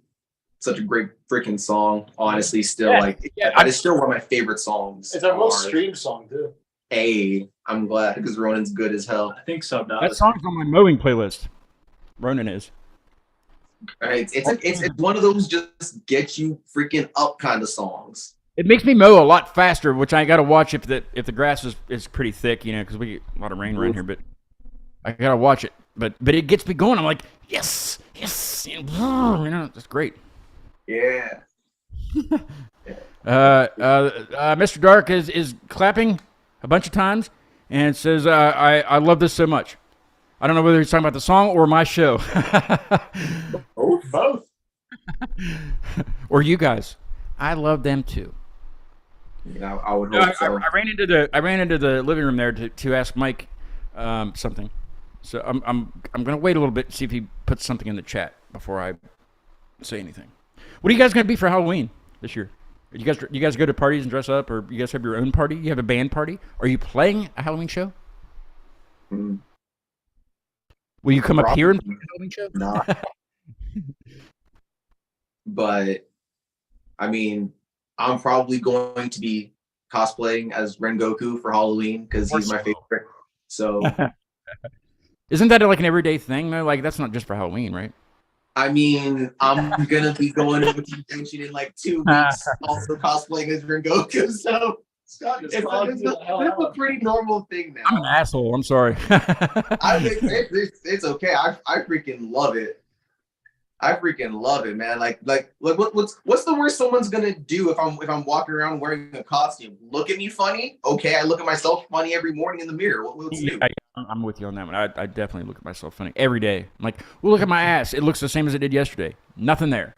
Speaker 3: such a great freaking song. Honestly, still it's still one of my favorite songs.
Speaker 2: It's our most streamed song too.
Speaker 3: Hey, I'm glad because Ronin's good as hell.
Speaker 4: I think so. Now
Speaker 1: that song's on my mowing playlist. Ronin is.
Speaker 3: Right, it's one of those just get you freaking up kind of songs.
Speaker 1: It makes me mow a lot faster, which I got to watch if the grass is pretty thick, because we get a lot of rain around here. But I got to watch it. But it gets me going. I'm like, yes, that's great.
Speaker 3: Yeah.
Speaker 1: Mr. Dark is clapping a bunch of times and says, I love this so much. I don't know whether he's talking about the song or my show.
Speaker 2: Both.
Speaker 1: Or you guys. I love them too.
Speaker 3: Yeah, I would hope so.
Speaker 1: I ran into the living room there to ask Mike something. So I'm gonna wait a little bit to see if he puts something in the chat before I say anything. What are you guys gonna be for Halloween this year? You guys go to parties and dress up, or you guys have your own party? You have a band party? Are you playing a Halloween show? Will you come up here and play a Halloween show?
Speaker 3: No. But I mean, I'm probably going to be cosplaying as Rengoku for Halloween because he's my favorite. So.
Speaker 1: Isn't that like an everyday thing though? Like that's not just for Halloween, right?
Speaker 3: I mean, I'm gonna be going to a convention in like 2 weeks, also cosplaying as Rengoku. So it's a pretty normal thing now.
Speaker 1: I'm an asshole. I'm sorry.
Speaker 3: It's okay. I freaking love it. I freaking love it, man. Like what's the worst someone's gonna do if I'm walking around wearing a costume? Look at me funny? Okay, I look at myself funny every morning in the mirror. What's new?
Speaker 1: I'm with you on that one. I definitely look at myself funny every day. I'm like, well, look at my ass. It looks the same as it did yesterday. Nothing there.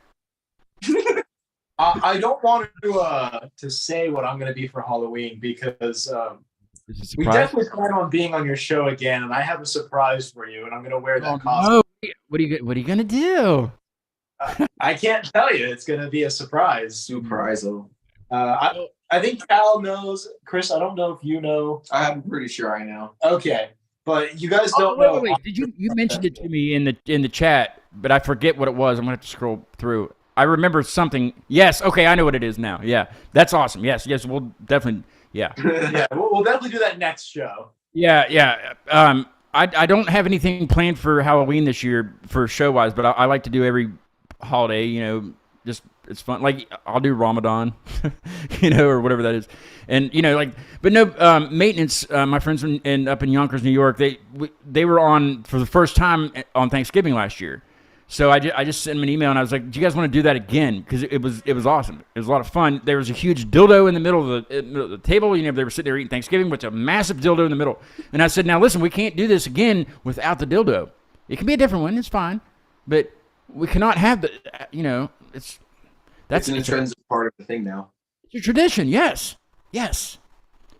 Speaker 2: I don't want to say what I'm going to be for Halloween because we definitely plan on being on your show again, and I have a surprise for you, and I'm going to wear that costume.
Speaker 1: No. What are you going to do?
Speaker 2: I can't tell you. It's going to be a surprise.
Speaker 3: Surprise-o.
Speaker 2: I think Cal knows. Chris, I don't know if you know.
Speaker 3: I'm pretty sure I know.
Speaker 2: Okay. But you guys don't know.
Speaker 1: Wait. Did you mentioned it to me in the chat, but I forget what it was. I'm gonna have to scroll through. I remember something. Yes, okay, I know what it is now. Yeah, that's awesome. Yes, we'll definitely. Yeah.
Speaker 2: Yeah, we'll definitely do that next show.
Speaker 1: Yeah. I don't have anything planned for Halloween this year for show wise, but I like to do every holiday. Just it's fun. Like I'll do Ramadan, or whatever that is, and but no maintenance. My friends in up in Yonkers, New York, they were on for the first time on Thanksgiving last year. So I just sent them an email and I was like, "Do you guys want to do that again?" Because it was awesome. It was a lot of fun. There was a huge dildo in the middle of the table. They were sitting there eating Thanksgiving with a massive dildo in the middle. And I said, "Now listen, we can't do this again without the dildo. It can be a different one. It's fine, but we cannot have the That's
Speaker 3: an intrinsic part of the thing now.
Speaker 1: It's a tradition, yes.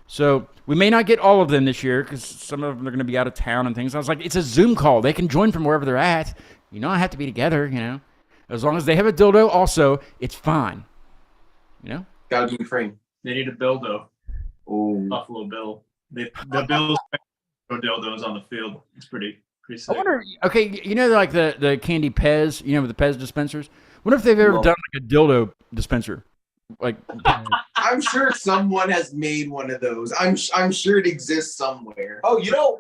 Speaker 1: So we may not get all of them this year because some of them are going to be out of town and things. I was like, it's a Zoom call. They can join from wherever they're at. I have to be together, As long as they have a dildo also, it's fine. You know,
Speaker 3: gotta be frame.
Speaker 4: They need a dildo.
Speaker 3: Oh,
Speaker 4: Buffalo Bill. The Bills throw dildos on the field. It's pretty sick.
Speaker 1: I wonder. Okay, you know, like the candy Pez, you know, with the Pez dispensers. Wonder if they've ever done like a dildo dispenser. Like,
Speaker 3: I'm sure someone has made one of those. I'm sure it exists somewhere.
Speaker 2: Oh,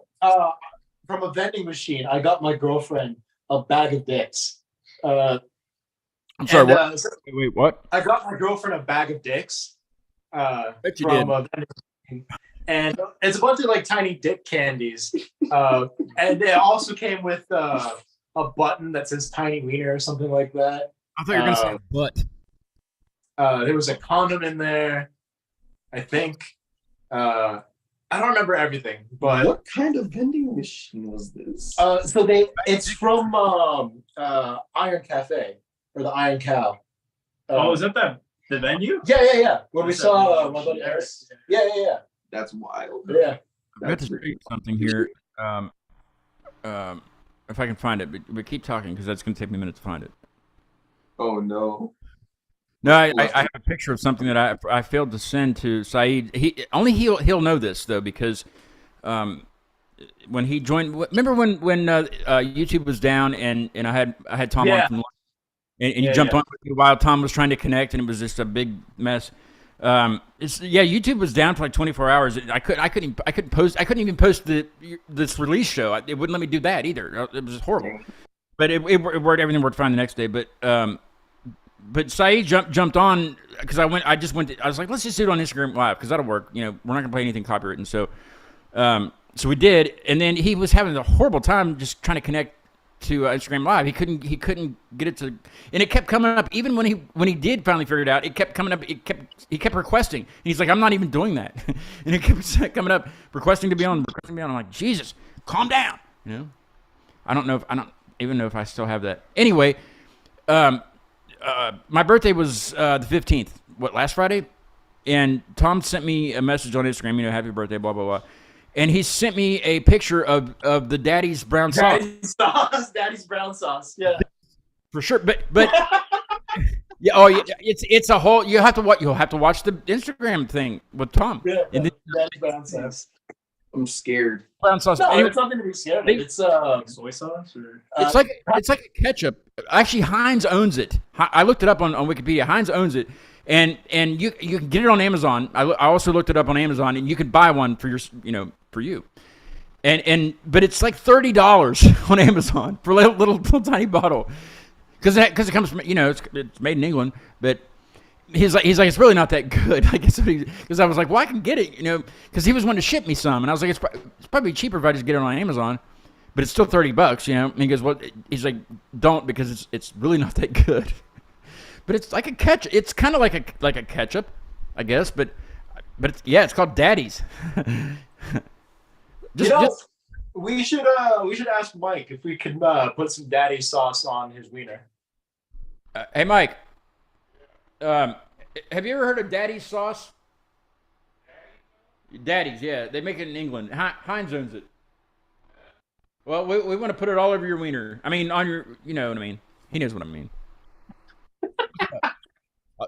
Speaker 2: from a vending machine, I got my girlfriend a bag of dicks.
Speaker 1: I'm sorry.
Speaker 2: And,
Speaker 1: wait, what?
Speaker 2: I got my girlfriend a bag of dicks.
Speaker 1: Bet you
Speaker 2: From
Speaker 1: did.
Speaker 2: a vending machine. And it's a bunch of like tiny dick candies. And it also came with a button that says tiny wiener or something like that.
Speaker 1: I thought you were gonna say butt.
Speaker 2: There was a condom in there, I think. I don't remember everything, but
Speaker 3: What kind of vending machine was this?
Speaker 2: it's from Iron Cafe or the Iron Cow.
Speaker 4: Oh, is that the venue?
Speaker 2: Yeah. Where we
Speaker 4: Is that
Speaker 2: saw
Speaker 4: the
Speaker 2: my buddy Eric.
Speaker 4: yes.
Speaker 2: Yeah.
Speaker 3: That's wild.
Speaker 2: Yeah.
Speaker 1: I got to say something here. If I can find it, but keep talking because that's gonna take me a minute to find it.
Speaker 3: Oh no.
Speaker 1: No, I have a picture of something that I failed to send to Saeed. He'll know this though because when he joined, remember when YouTube was down and I had Tom on from and you jumped on with me while Tom was trying to connect and it was just a big mess. YouTube was down for like 24 hours. I couldn't even post this release show. It wouldn't let me do that either. It was horrible. But it worked. Everything worked fine the next day. But Saeed jumped on because I was like, let's just do it on Instagram Live because that'll work. You know, we're not gonna play anything copyrighted. And so we did. And then he was having a horrible time just trying to connect to Instagram Live. He couldn't get it to, and it kept coming up. Even when he did finally figure it out, it kept coming up. He kept requesting. And he's like, I'm not even doing that. And it kept coming up, requesting to be on. I'm like, Jesus, calm down. You know, I don't even know if I still have that. Anyway, my birthday was the 15th. What, last Friday? And Tom sent me a message on Instagram. You know, happy birthday, blah blah blah. And he sent me a picture of the Daddy's brown sauce.
Speaker 2: Daddy's brown sauce. Yeah,
Speaker 1: for sure. But yeah. Oh, yeah. It's a whole. You'll have to watch the Instagram thing with Tom.
Speaker 2: Yeah.
Speaker 1: And then,
Speaker 2: Daddy's brown sauce.
Speaker 3: I'm scared.
Speaker 1: Brown sauce.
Speaker 2: No,
Speaker 1: anyway,
Speaker 2: it's nothing to be scared of. It's
Speaker 4: Soy sauce or
Speaker 1: it's like a ketchup. Actually, Heinz owns it. I looked it up on Wikipedia. Heinz owns it. And you can get it on Amazon. I also looked it up on Amazon, and you can buy one for for you. But it's like $30 on Amazon for a little tiny bottle, because it comes from it's made in England. But he's like it's really not that good. I guess because I was like, well, I can get it, because he was wanting to ship me some, and I was like, it's probably cheaper if I just get it on Amazon. But it's still $30, And he goes, well, he's like, don't, because it's really not that good. But it's like a ketchup. It's kind of like a ketchup, I guess. But it's called Daddy's.
Speaker 2: We should ask Mike if we can put some Daddy sauce on his wiener.
Speaker 1: Hey, Mike. Have you ever heard of Daddy's sauce? Daddy's, yeah. They make it in England. Heinz owns it. Well, we want to put it all over your wiener. I mean, on your, you know what I mean. He knows what I mean.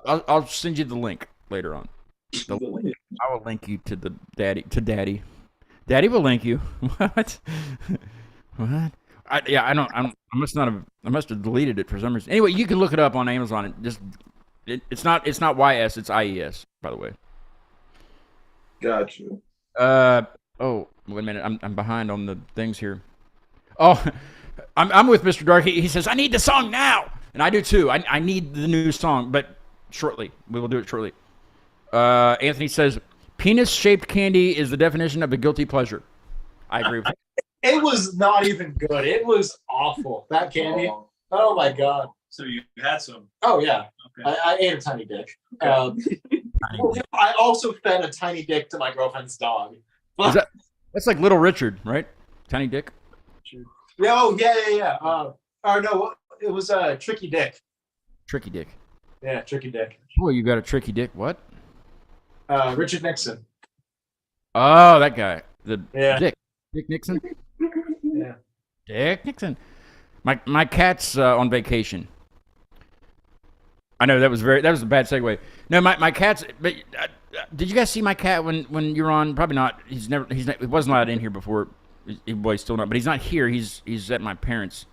Speaker 1: I'll send you the link later on. I will link you to Daddy. Daddy will link you. What? What? I must have deleted it for some reason. Anyway, you can look it up on Amazon. It's not YS. It's IES, by the way.
Speaker 3: Gotcha.
Speaker 1: Oh, wait a minute. I'm behind on the things here. Oh, I'm with Mr. Dark. He says I need the song now, and I do too. I need the new song, but shortly. We will do it shortly. Anthony says penis-shaped candy is the definition of a guilty pleasure. I agree with that.
Speaker 2: It was not even good. It was awful. That candy. Oh my god.
Speaker 4: So you had some.
Speaker 2: Oh yeah.
Speaker 4: Okay.
Speaker 2: I ate a tiny dick.
Speaker 4: Okay.
Speaker 2: I also fed a tiny dick to my girlfriend's dog.
Speaker 1: That's like Little Richard, right? Tiny dick.
Speaker 2: Yeah. Oh yeah. Or no, it was a tricky dick.
Speaker 1: Tricky dick.
Speaker 2: Yeah, tricky dick.
Speaker 1: Boy, you got a tricky dick. What?
Speaker 2: Richard Nixon.
Speaker 1: Oh, that guy.
Speaker 2: Yeah.
Speaker 1: Dick Nixon.
Speaker 2: Yeah.
Speaker 1: Dick Nixon. My cat's on vacation. I know that was a bad segue. No, my cat's. But did you guys see my cat when you were on? Probably not. He wasn't allowed in here before. He's still not. But he's not here. He's at my parents'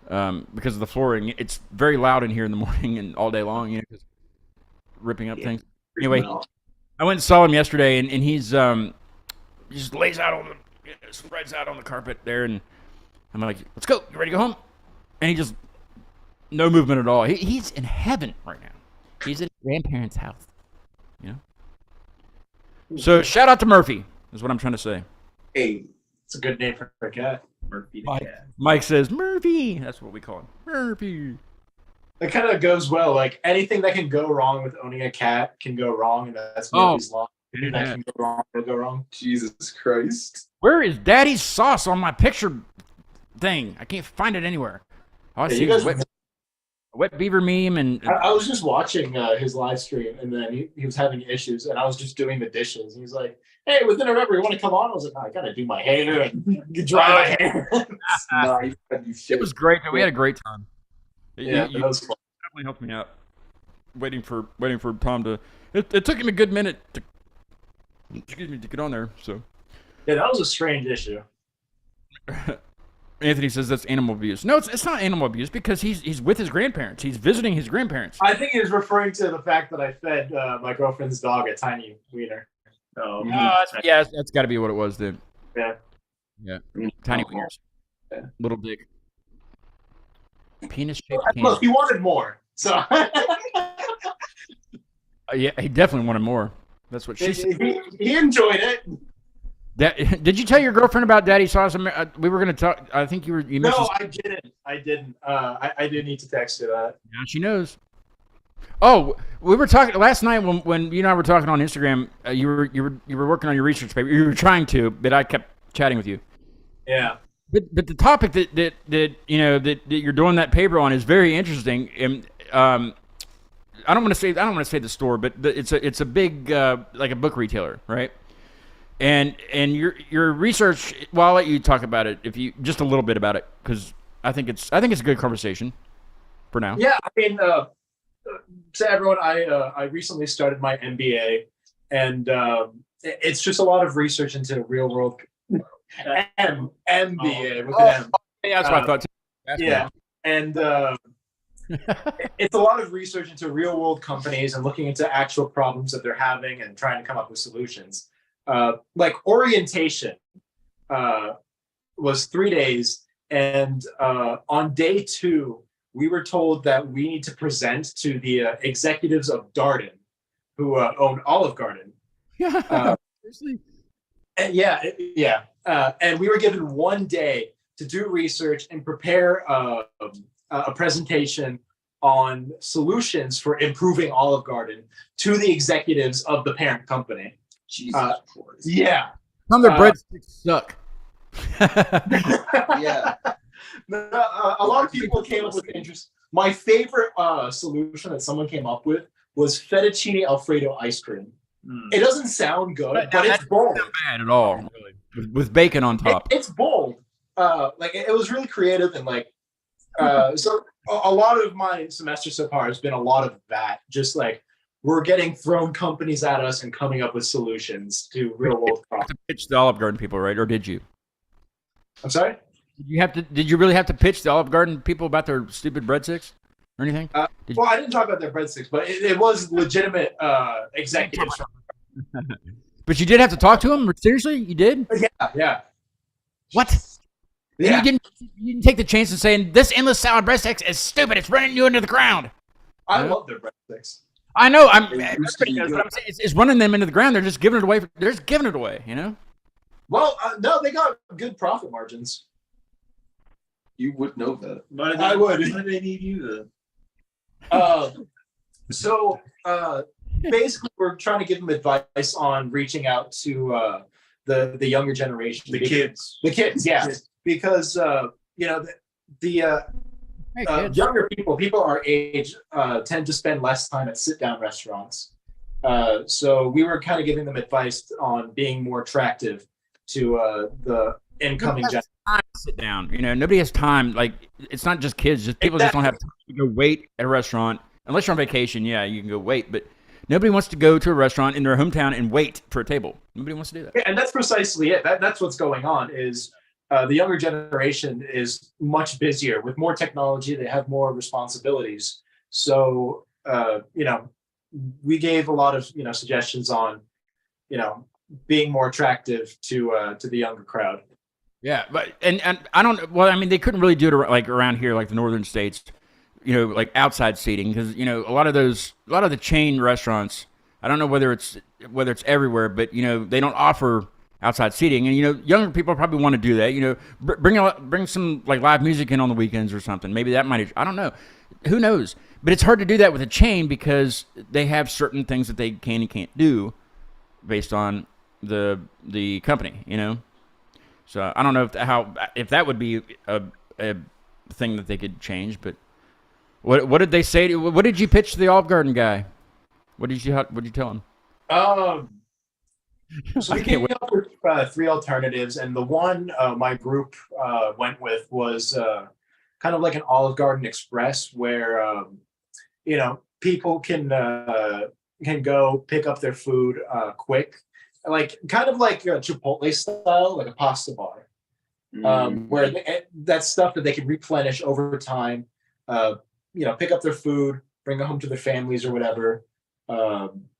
Speaker 1: because of the flooring. It's very loud in here in the morning and all day long. You know, just ripping up things. Anyway, I went and saw him yesterday, and he's he just lays out spreads out on the carpet there, and I'm like, let's go. You ready to go home? And he just no movement at all. He's in heaven right now. He's at his grandparents' house. You know. So shout out to Murphy is what I'm trying to say.
Speaker 3: Hey,
Speaker 4: it's a good name for a cat. Murphy the cat.
Speaker 1: Mike says Murphy. That's what we call him. Murphy.
Speaker 2: It kind of goes well. Like anything that can go wrong with owning a cat can go wrong, and that's Murphy's law. Anything that can go wrong will go wrong.
Speaker 3: Jesus Christ.
Speaker 1: Where is Daddy's sauce on my picture thing? I can't find it anywhere. All I see is wet beaver meme, and
Speaker 2: I was just watching his live stream, and then he was having issues, and I was just doing the dishes. He was like, "Hey, within a Reverie, you want to come on?" I was like, "No, I gotta do my hair and dry my hair."
Speaker 1: It was great. We had a great time.
Speaker 2: Yeah, that was fun.
Speaker 1: Definitely helped me out. Waiting for Tom to. It took him a good minute to get on there. So.
Speaker 2: Yeah, that was a strange issue.
Speaker 1: Anthony says that's animal abuse. No, it's not animal abuse because he's with his grandparents. He's visiting his grandparents.
Speaker 2: I think he was referring to the fact that I fed my girlfriend's dog a tiny wiener.
Speaker 1: That's got to be what it was then.
Speaker 2: Yeah.
Speaker 1: Tiny wieners.
Speaker 2: Yeah.
Speaker 1: Little dick. Penis shaped.
Speaker 2: Look, he wanted more. So.
Speaker 1: Yeah, he definitely wanted more. That's what she said.
Speaker 2: He enjoyed it.
Speaker 1: Did you tell your girlfriend about Daddy Sauce? We were going to talk. I think you mentioned.
Speaker 2: No, I didn't. I didn't need to text her that.
Speaker 1: Yeah, she knows. Oh, we were talking last night when you and I were talking on Instagram. You were working on your research paper. You were trying to, but I kept chatting with you.
Speaker 2: Yeah.
Speaker 1: But the topic that you're doing that paper on is very interesting. And I don't want to say the store, but it's a big like a book retailer, right? And your research. Well, I'll let you talk about it if you just a little bit about it because I think it's a good conversation for now.
Speaker 2: Yeah, I mean, to everyone, I recently started my MBA, and it's just a lot of research into real world MBA with an M.
Speaker 1: Yeah, that's what I thought too.
Speaker 2: Yeah, and it's a lot of research into real world companies and looking into actual problems that they're having and trying to come up with solutions. Like orientation was 3 days, and on day 2 we were told that we need to present to the executives of Darden, who own Olive Garden.
Speaker 1: Seriously?
Speaker 2: And we were given 1 day to do research and prepare a presentation on solutions for improving Olive Garden to the executives of the parent company.
Speaker 3: Jesus Christ.
Speaker 2: Yeah.
Speaker 1: Some of the breadsticks suck.
Speaker 3: Yeah.
Speaker 2: A lot of people came up with interest. My favorite solution that someone came up with was fettuccine Alfredo ice cream. It doesn't sound good, but it's bold.
Speaker 1: Not bad at all, really. With bacon on top.
Speaker 2: It's bold. Like it was really creative and like. So a lot of my semester so far has been a lot of that. Just like we're getting thrown companies at us and coming up with solutions to real world problems.
Speaker 1: To pitch the Olive Garden people, right? Or did you?
Speaker 2: I'm sorry.
Speaker 1: Did you really have to pitch the Olive Garden people about their stupid breadsticks or anything?
Speaker 2: I didn't talk about their breadsticks, but it was legitimate executives.
Speaker 1: But you did have to talk to them? Seriously? You did?
Speaker 2: Yeah.
Speaker 1: What?
Speaker 2: Yeah.
Speaker 1: You didn't take the chance of saying, this endless salad breadsticks is stupid. It's running you into the ground.
Speaker 2: I love their breadsticks.
Speaker 1: I know. Everybody knows what I'm saying. It's running them into the ground. They're just giving it away. They're just giving it away, you know?
Speaker 2: Well, no, they got good profit margins.
Speaker 3: You would know that.
Speaker 2: I would.
Speaker 4: Why do they need you then?
Speaker 2: So basically, we're trying to give them advice on reaching out to the younger generation,
Speaker 4: The kids,
Speaker 2: yeah, because the younger people our age tend to spend less time at sit-down restaurants. So we were kind of giving them advice on being more attractive to the incoming generation.
Speaker 1: Time to sit down. You know, nobody has time. Like, it's not just kids. Just people just don't have time to go wait at a restaurant Unless you're on vacation, yeah, you can go wait. But nobody wants to go to a restaurant in their hometown and wait for a table. Nobody wants to do that.
Speaker 2: Yeah, and that's precisely it. That's what's going on. Is the younger generation is much busier with more technology. They have more responsibilities. So we gave a lot of suggestions on being more attractive to the younger crowd.
Speaker 1: Yeah, but and I don't. Well, I mean, they couldn't really do it like around here, like the northern states. Like outside seating, because a lot of the chain restaurants. I don't know whether it's everywhere, but they don't offer outside seating, and younger people probably want to do that. Bring some like live music in on the weekends or something. Maybe that might. I don't know. Who knows? But it's hard to do that with a chain because they have certain things that they can and can't do based on the company. So I don't know if that would be a thing that they could change, but. What did they say? What did you pitch to the Olive Garden guy? What did you tell him?
Speaker 2: So we came up with 3 alternatives, and the one my group went with was kind of like an Olive Garden Express, where people can go pick up their food quick, like kind of like a Chipotle style, like a pasta bar, where that's stuff that they can replenish over time. Pick up their food, bring it home to their families or whatever.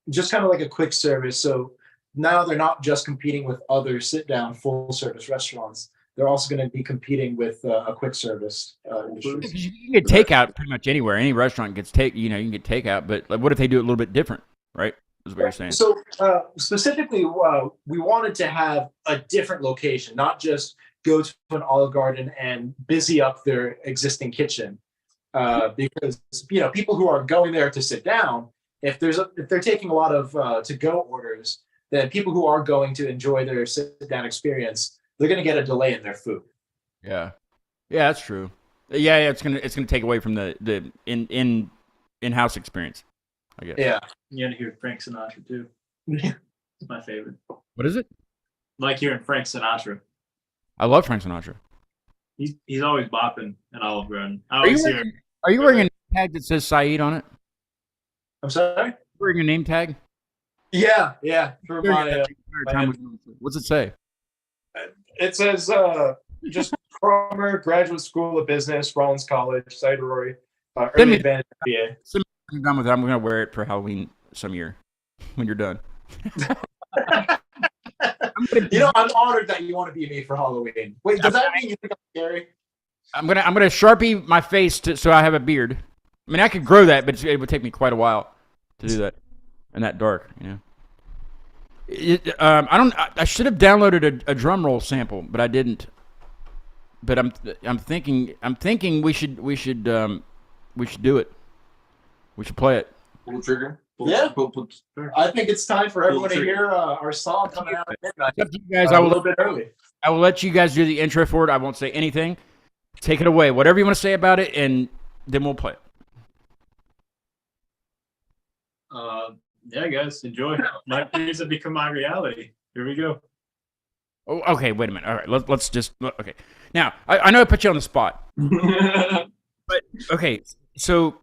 Speaker 2: Just kind of like a quick service. So now they're not just competing with other sit-down full-service restaurants. They're also going to be competing with a quick service industry.
Speaker 1: You can get takeout pretty much anywhere. Any restaurant gets you can get takeout. But like, what if they do it a little bit different, right? Is what you're saying.
Speaker 2: So specifically, we wanted to have a different location, not just go to an Olive Garden and busy up their existing kitchen. Because people who are going there to sit down, if they're taking a lot of to-go orders, then people who are going to enjoy their sit-down experience, they're going to get a delay in their food.
Speaker 1: Yeah, that's true. Yeah, it's gonna take away from the in-house experience, I guess.
Speaker 2: Yeah,
Speaker 4: you gotta hear Frank Sinatra too. It's my favorite.
Speaker 1: What is it?
Speaker 4: Like hearing Frank Sinatra.
Speaker 1: I love Frank Sinatra.
Speaker 4: He's always bopping in Olive Garden.
Speaker 1: Are you wearing a name tag that says Saeed on it?
Speaker 2: I'm sorry?
Speaker 1: Wearing a name tag?
Speaker 2: Yeah. For my,
Speaker 1: what's it say?
Speaker 2: It says just Cromer, Graduate School of Business, Rollins College, Saeed Rory, early advanced MBA.
Speaker 1: I'm done with it. I'm going to wear it for Halloween some year when you're done.
Speaker 2: I'm honored that you want to be me for Halloween. Wait, does that mean you think I'm scary? I'm
Speaker 1: gonna Sharpie my face so I have a beard. I mean, I could grow that, but it would take me quite a while to do that, and that dark, I should have downloaded a drum roll sample, but I didn't. But I'm thinking we should do it. We should play it.
Speaker 3: Pull the trigger.
Speaker 2: Yeah, I think it's time for everyone to hear our song coming out at midnight.
Speaker 1: You guys,
Speaker 2: a little bit early.
Speaker 1: I will let you guys do the intro for it. I won't say anything. Take it away. Whatever you want to say about it, and then we'll play it.
Speaker 4: Yeah, guys, enjoy. My dreams have become my reality. Here we go.
Speaker 1: Oh, okay. Wait a minute. All right. Let's just. Okay. Now, I know I put you on the spot, but okay. So,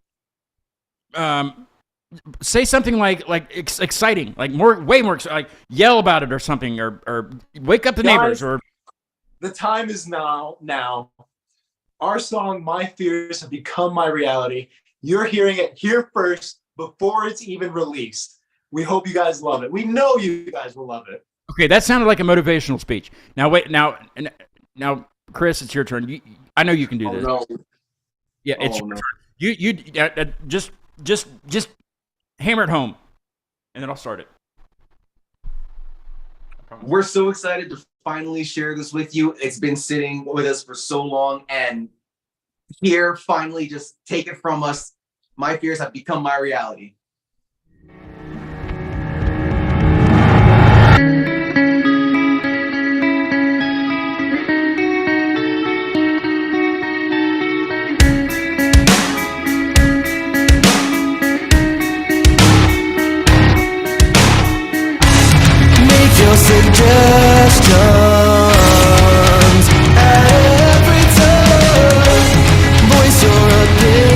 Speaker 1: say something like exciting, like way more, like yell about it or something, or wake up the neighbors, or.
Speaker 2: The time is now. Our song, My Fears Have Become My Reality. You're hearing it here first before it's even released. We hope you guys love it. We know you guys will love it.
Speaker 1: Okay, that sounded like a motivational speech. Now, wait, now, Chris, it's your turn. I know you can do this.
Speaker 3: No.
Speaker 1: Yeah, it's your turn. You just hammer it home, and then I'll start it.
Speaker 3: We're so excited to finally share this with you. It's been sitting with us for so long, and here, finally, just take it from us. My fears have become my reality.
Speaker 5: Make your suggestions at every turn. Voice your opinion.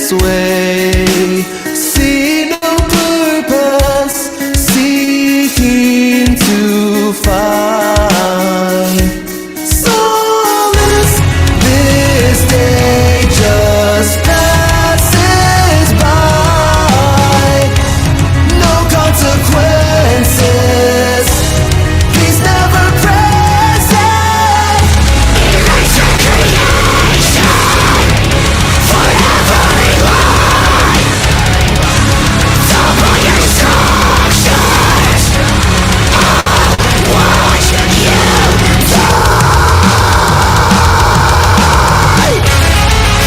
Speaker 5: this way. See no purpose, seeking to find solace. This day just passes by. No consequences. He's never present. Erase your creation. Forever rewind. Double your instructions. Watch you die.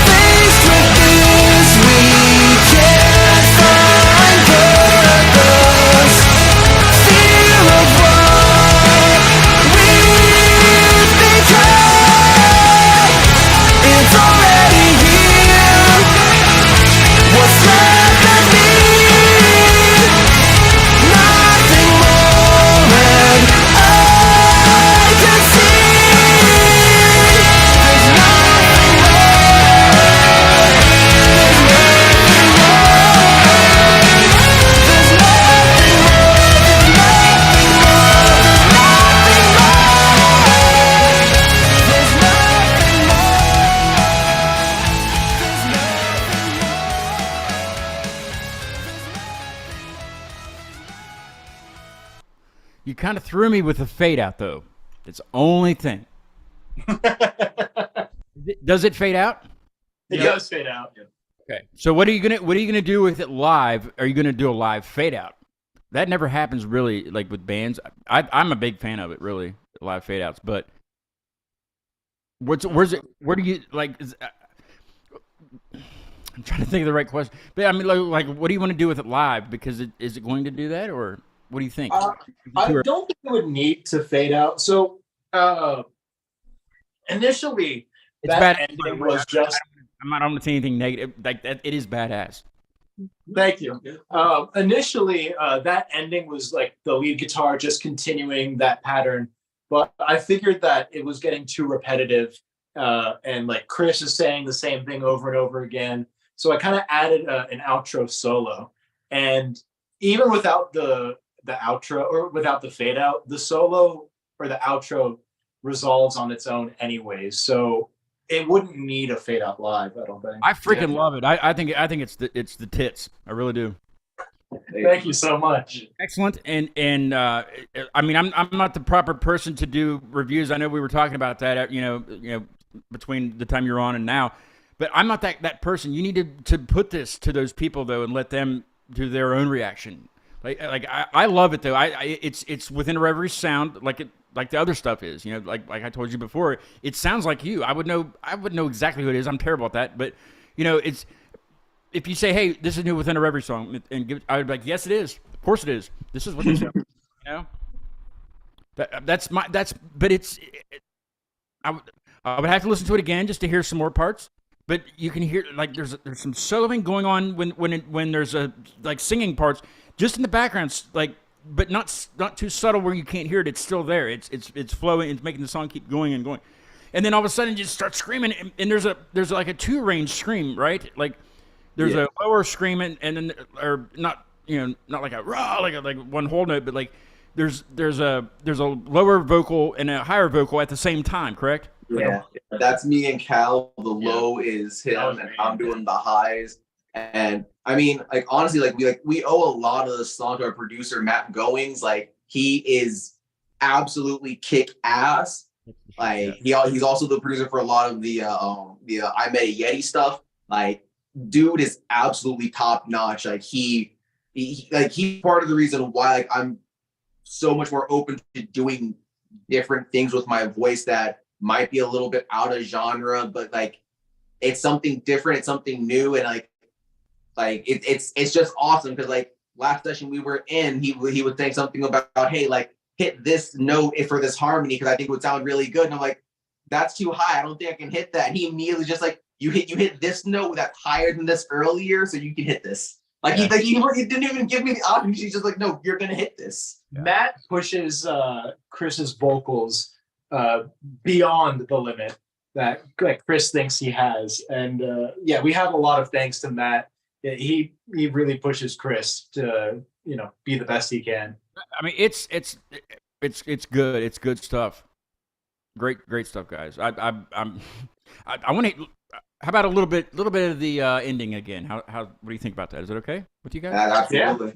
Speaker 5: Faced with this, we can't find purpose. Fear of what we've become. It's already here. What's left of me? Nothing more, and I can see there's nothing
Speaker 1: You kind of threw me with the fade out, though. It's the only thing. Does it fade out?
Speaker 2: It does fade out. Yeah.
Speaker 1: Okay. So what are you gonna do with it live? Are you gonna do a live fade out? That never happens really, like with bands. I'm a big fan of it, really, live fade outs. But where do you like? I'm trying to think of the right question. But I mean, like what do you want to do with it live? Because is it going to do that, or what do you think?
Speaker 2: I don't think it would need to fade out. So initially,
Speaker 1: It's
Speaker 2: that
Speaker 1: bad.
Speaker 2: ending was just.
Speaker 1: I don't want to say anything negative. Like that, it is badass.
Speaker 2: Thank you. Initially, that ending was like the lead guitar just continuing that pattern, but I figured that it was getting too repetitive, and like Chris is saying the same thing over and over again. So I kind of added an outro solo, and even without the outro or without the fade out, the solo or the outro resolves on its own anyways. So it wouldn't need a fade out live, I don't think.
Speaker 1: I freaking love it. I think it's the tits. I really do.
Speaker 2: Thank you so much.
Speaker 1: Excellent. And I mean, I'm not the proper person to do reviews. I know we were talking about that, you know, between the time you're on and now, but I'm not that person. You need to put this to those people though, and let them do their own reaction. Like I love it though. It's within a Reverie sound, like the other stuff is. You know, like I told you before, it sounds like you. I would know exactly who it is. I'm terrible at that, but you know, it's if you say, hey, this is new within a Reverie song, and give, I would be like, yes, it is. Of course, it is. This is what this is. You know, but it's. I would have to listen to it again just to hear some more parts. But you can hear like there's some soloing going on when there's a like singing parts just in the background, like, but not too subtle where you can't hear it. It's still there. It's flowing. It's making the song keep going and going. And then all of a sudden, you just start screaming, and there's like a 2-range scream, right? Like there's a lower scream and then or not not like a raw like one whole note, but like there's a lower vocal and a higher vocal at the same time, correct?
Speaker 3: Yeah, that's me and Cal. The low is him, and I'm doing the highs. And I mean, like honestly, we owe a lot of the song to our producer Matt Goings. Like he is absolutely kick ass. Like he's also the producer for a lot of the I Met a Yeti stuff. Like dude is absolutely top notch. Like he's part of the reason why like I'm so much more open to doing different things with my voice that might be a little bit out of genre, but like it's something different, it's something new, and like it's just awesome because like last session we were in, he would think something about hey, like hit this note for this harmony because I think it would sound really good, and I'm like, that's too high, I don't think I can hit that. And he immediately just like you hit this note that's higher than this earlier, so you can hit this. Like he didn't even give me the option. He's just like, no, you're gonna hit this.
Speaker 2: Yeah. Matt pushes Chris's vocals beyond the limit, that Chris thinks he has. And yeah, we have a lot of thanks to Matt. He really pushes Chris to be the best he can.
Speaker 1: I mean, it's good. It's good stuff. Great stuff, guys. I want to. How about a little bit of the ending again? How what do you think about that? Is it okay with you guys?
Speaker 3: Absolutely.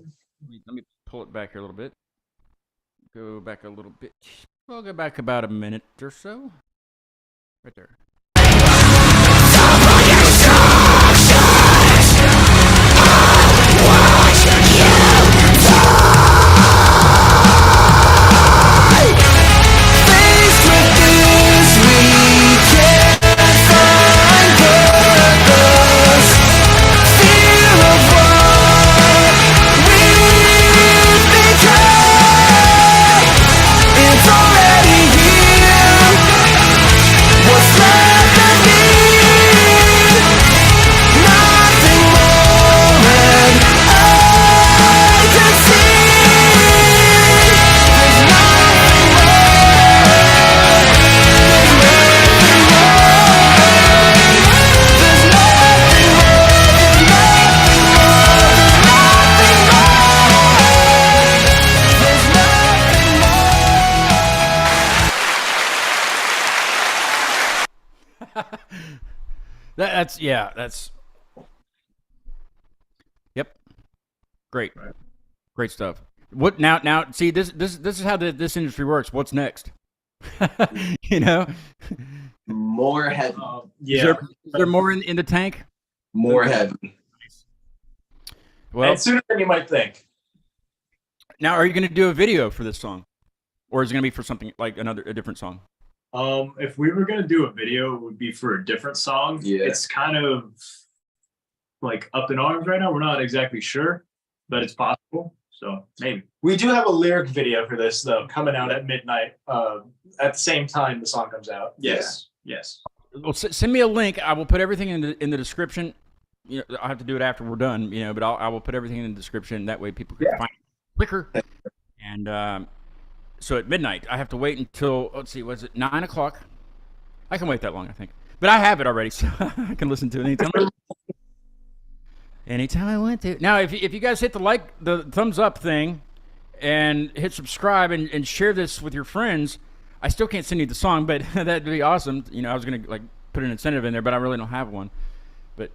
Speaker 1: Let me pull it back here a little bit. Go back a little bit. We'll go back about a minute or so. Right there.
Speaker 5: Faced with this, we can't find purpose. Fear of what we've become. It's already here. What's left of me? Nothing more, and I can see there's nothing
Speaker 1: That's yep. Great stuff. What now? See, this is how this industry works. What's next?
Speaker 3: More heavy.
Speaker 2: Yeah,
Speaker 1: Is there more in the tank?
Speaker 3: More heavy.
Speaker 1: Well,
Speaker 2: and sooner than you might think.
Speaker 1: now are you going to do a video for this song, or is it going to be for something like a different song?
Speaker 4: If we were gonna do a video, it would be for a different song.
Speaker 3: Yeah.
Speaker 4: It's kind of like up in arms right now. We're not exactly sure, but it's possible. So maybe.
Speaker 2: We do have a lyric video for this though, coming out at midnight. At the same time the song comes out.
Speaker 4: Yes. Yes.
Speaker 1: Well, send me a link. I will put everything in the description. I'll have to do it after we're done. But I will put everything in the description. That way people can find it quicker. And so at midnight, I have to wait until, let's see, was it 9 o'clock? I can wait that long, I think. But I have it already, so I can listen to it anytime I want to. Now, if you guys hit the thumbs up thing and hit subscribe and share this with your friends, I still can't send you the song, but that'd be awesome. I was going to put an incentive in there, but I really don't have one. But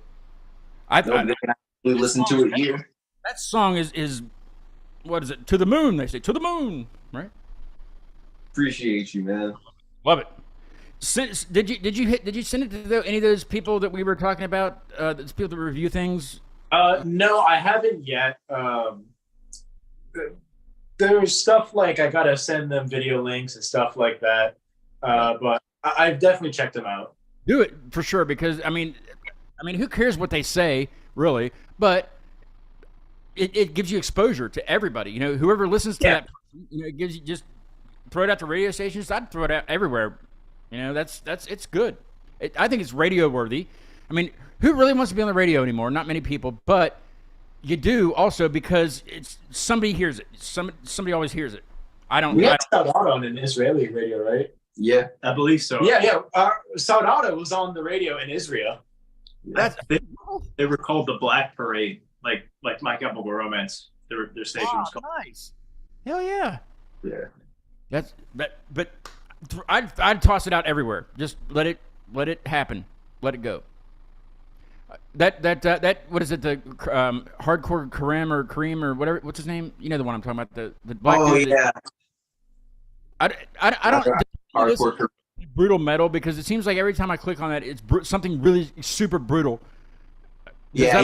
Speaker 1: I
Speaker 3: They can actually listen to it here.
Speaker 1: that song is, what is it? To the moon, they say. To the moon, right?
Speaker 3: Appreciate you, man.
Speaker 1: Love it. Did you send it to any of those people that we were talking about? Those people that review things.
Speaker 2: No, I haven't yet. There's stuff like I gotta send them video links and stuff like that. But I've definitely checked them out.
Speaker 1: Do it for sure, because I mean, who cares what they say, really? But it gives you exposure to everybody. Whoever listens to that, it gives you just. Throw it out to radio stations. I'd throw it out everywhere. It's good. I think it's radio worthy. I mean, who really wants to be on the radio anymore? Not many people, but you do also because it's somebody hears it. Somebody always hears it. I don't.
Speaker 2: We had Saudade on an Israeli radio, right?
Speaker 3: Yeah.
Speaker 4: I believe so.
Speaker 2: Yeah. Saudade was on the radio in Israel.
Speaker 4: They were called the Black Parade, like My Chemical Romance. Their station was called.
Speaker 1: Nice. Hell yeah.
Speaker 3: Yeah.
Speaker 1: But I'd toss it out everywhere. Just let it happen. Let it go. That what is it? The hardcore Kareem or whatever. What's his name? You know the one I'm talking about. The black dude.
Speaker 3: Yeah.
Speaker 1: I don't
Speaker 3: Hardcore.
Speaker 1: brutal metal, because it seems like every time I click on that, it's something really super brutal.
Speaker 3: Yeah,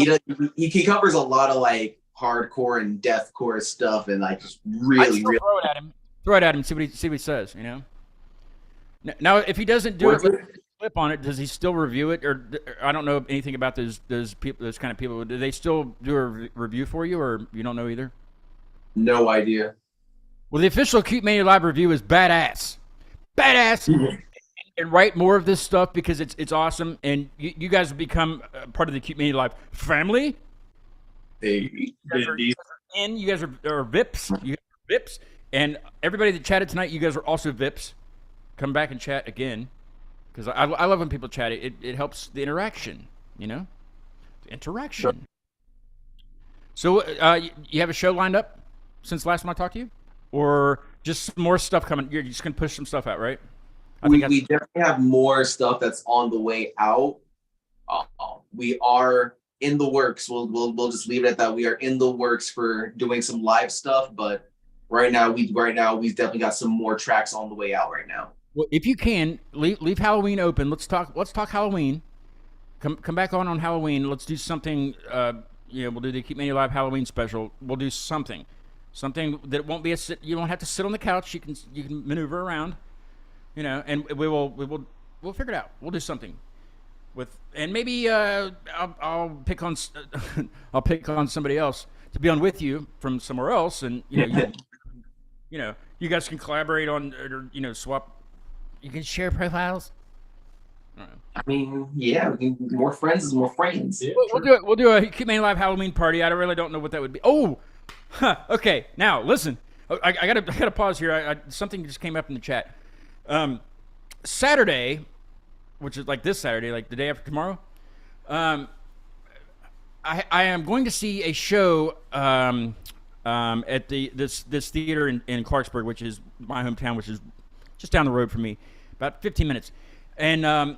Speaker 3: he covers a lot of hardcore and deathcore stuff, and just really
Speaker 1: throw it at him. See what he says. Now, if he doesn't do it, flip on it. Does he still review it, or I don't know anything about those people, those kind of people. Do they still do a review for you, or you don't know either?
Speaker 3: No idea.
Speaker 1: Well, the official Cute Mania Live review is badass, and write more of this stuff because it's awesome, and you guys have become part of the Cute Mania Live family.
Speaker 3: Hey,
Speaker 1: You guys are VIPs. You guys are VIPs. And everybody that chatted tonight, you guys are also VIPs. Come back and chat again. because I love when people chat. It helps the interaction, The interaction. Sure. So you have a show lined up since last time I talked to you, or just more stuff coming? You're just gonna push some stuff out, right?
Speaker 3: We definitely have more stuff that's on the way out. We are in the works. We'll just leave it at that. We are in the works for doing some live stuff, but right now we've definitely got some more tracks on the way out right now.
Speaker 1: Well, if you can leave Halloween open. Let's talk Halloween. Come back on Halloween. Let's do something. We'll do the Keep Mania Live Halloween special. We'll do something that won't be a sit. You won't have to sit on the couch. You can maneuver around. And we'll figure it out. We'll do something and maybe I'll pick on somebody else to be on with you from somewhere else, and you guys can collaborate on or swap. You can share profiles.
Speaker 3: I mean, yeah, more friends is more friends. Yeah,
Speaker 1: we'll do it. We'll do a Keep Mania Live Halloween party. I really don't know what that would be. Oh, okay. Now listen. I gotta pause here. Something just came up in the chat. Saturday, which is like this Saturday, like the day after tomorrow, I am going to see a show at this theater in Clarksburg, which is my hometown, which is just down the road from me, about 15 minutes. And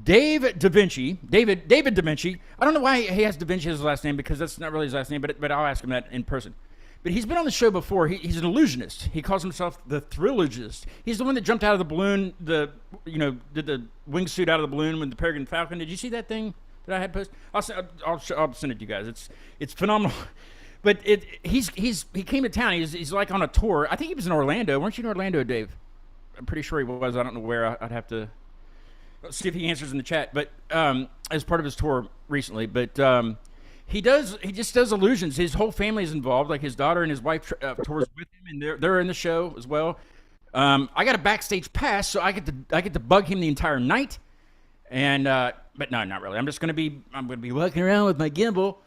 Speaker 1: David Da Vinci, I don't know why he has Da Vinci as his last name, because that's not really his last name, but I'll ask him that in person. But he's been on the show before. He's an illusionist. He calls himself the Thrillogist. He's the one that jumped out of the balloon, did the wingsuit out of the balloon with the Peregrine Falcon. Did you see that thing that I had posted? I'll send it to you guys. It's phenomenal. But he came to town. He's like on a tour. I think he was in Orlando. Weren't you in Orlando, Dave? I'm pretty sure he was. I don't know where. I'd have to see if he answers in the chat. But as part of his tour recently, but. He just does illusions. His whole family is involved. Like his daughter and his wife tours with him, and they're in the show as well. I got a backstage pass, so I get to bug him the entire night. And but no, not really. I'm gonna be walking around with my gimbal,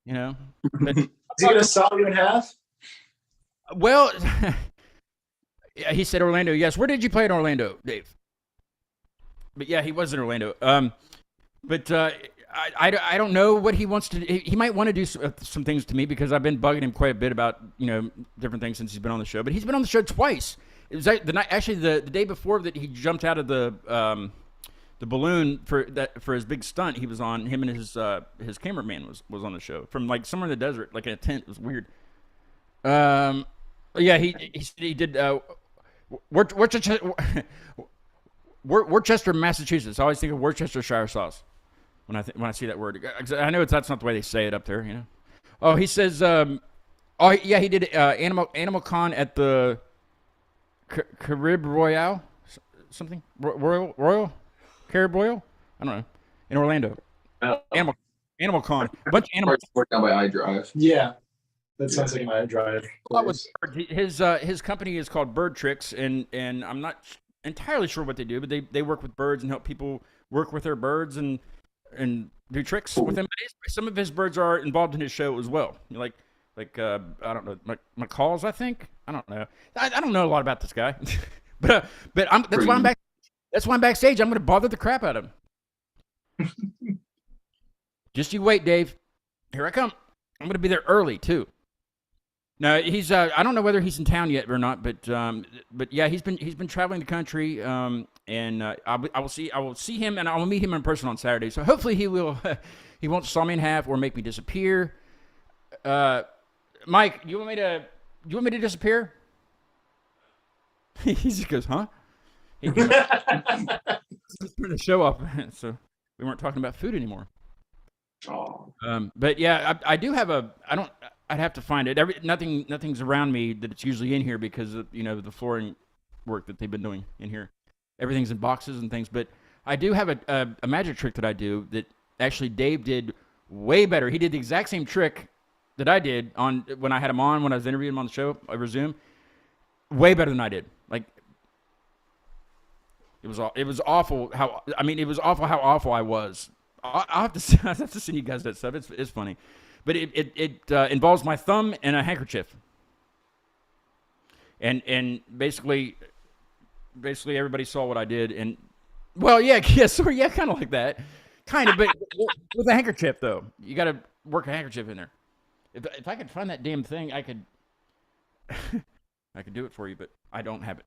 Speaker 1: But,
Speaker 2: is he gonna saw you in half?
Speaker 1: Well, yeah, he said Orlando. Yes. Where did you play in Orlando, Dave? But yeah, he was in Orlando. I don't know what he wants to do. He might want to do some things to me, because I've been bugging him quite a bit about different things since he's been on the show. But he's been on the show twice. It was the day before that he jumped out of the balloon for his big stunt. He was on. Him and his cameraman was on the show from like somewhere in the desert, like in a tent. It was weird. Yeah, he did Worcester, Massachusetts. I always think of Worcestershire sauce when I see that word. I know that's not the way they say it up there, Oh, he says. He did Animal Con at the Carib Royale, something Royal Carib Royal. I don't know, in Orlando. Animal Con. A bunch of animals.
Speaker 3: Down by iDrive.
Speaker 2: Yeah. That sounds like an iDrive.
Speaker 1: His company is called Bird Tricks, and I'm not entirely sure what they do, but they work with birds and help people work with their birds and do tricks with them. Some of his birds are involved in his show as well. Like I don't know, McCalls, I think. I don't know. I don't know a lot about this guy, but that's why I'm back. That's why I'm backstage. I'm going to bother the crap out of him. Just you wait, Dave. Here I come. I'm going to be there early too. No, he's. I don't know whether he's in town yet or not, but yeah, he's been traveling the country, and I will see him, and I will meet him in person on Saturday. So hopefully he won't saw me in half or make me disappear. Mike, you want me to disappear? He just goes, huh? He turned the show off, so we weren't talking about food anymore.
Speaker 3: Oh.
Speaker 1: But yeah, I do have I'd have to find it. Nothing's around me that it's usually in here because of, the flooring work that they've been doing in here. Everything's in boxes and things. But I do have a magic trick that I do that actually Dave did way better. He did the exact same trick that I did when I had him on, when I was interviewing him on the show over Zoom. Way better than I did. Like it was awful how awful I was. I'll have to send you guys that stuff. It's funny. But it involves my thumb and a handkerchief, and basically everybody saw what I did, and Well, yeah, yeah, kind of like that, kind of, but with a handkerchief though. You got to work a handkerchief in there. If I could find that damn thing, I could I could do it for you, but I don't have it.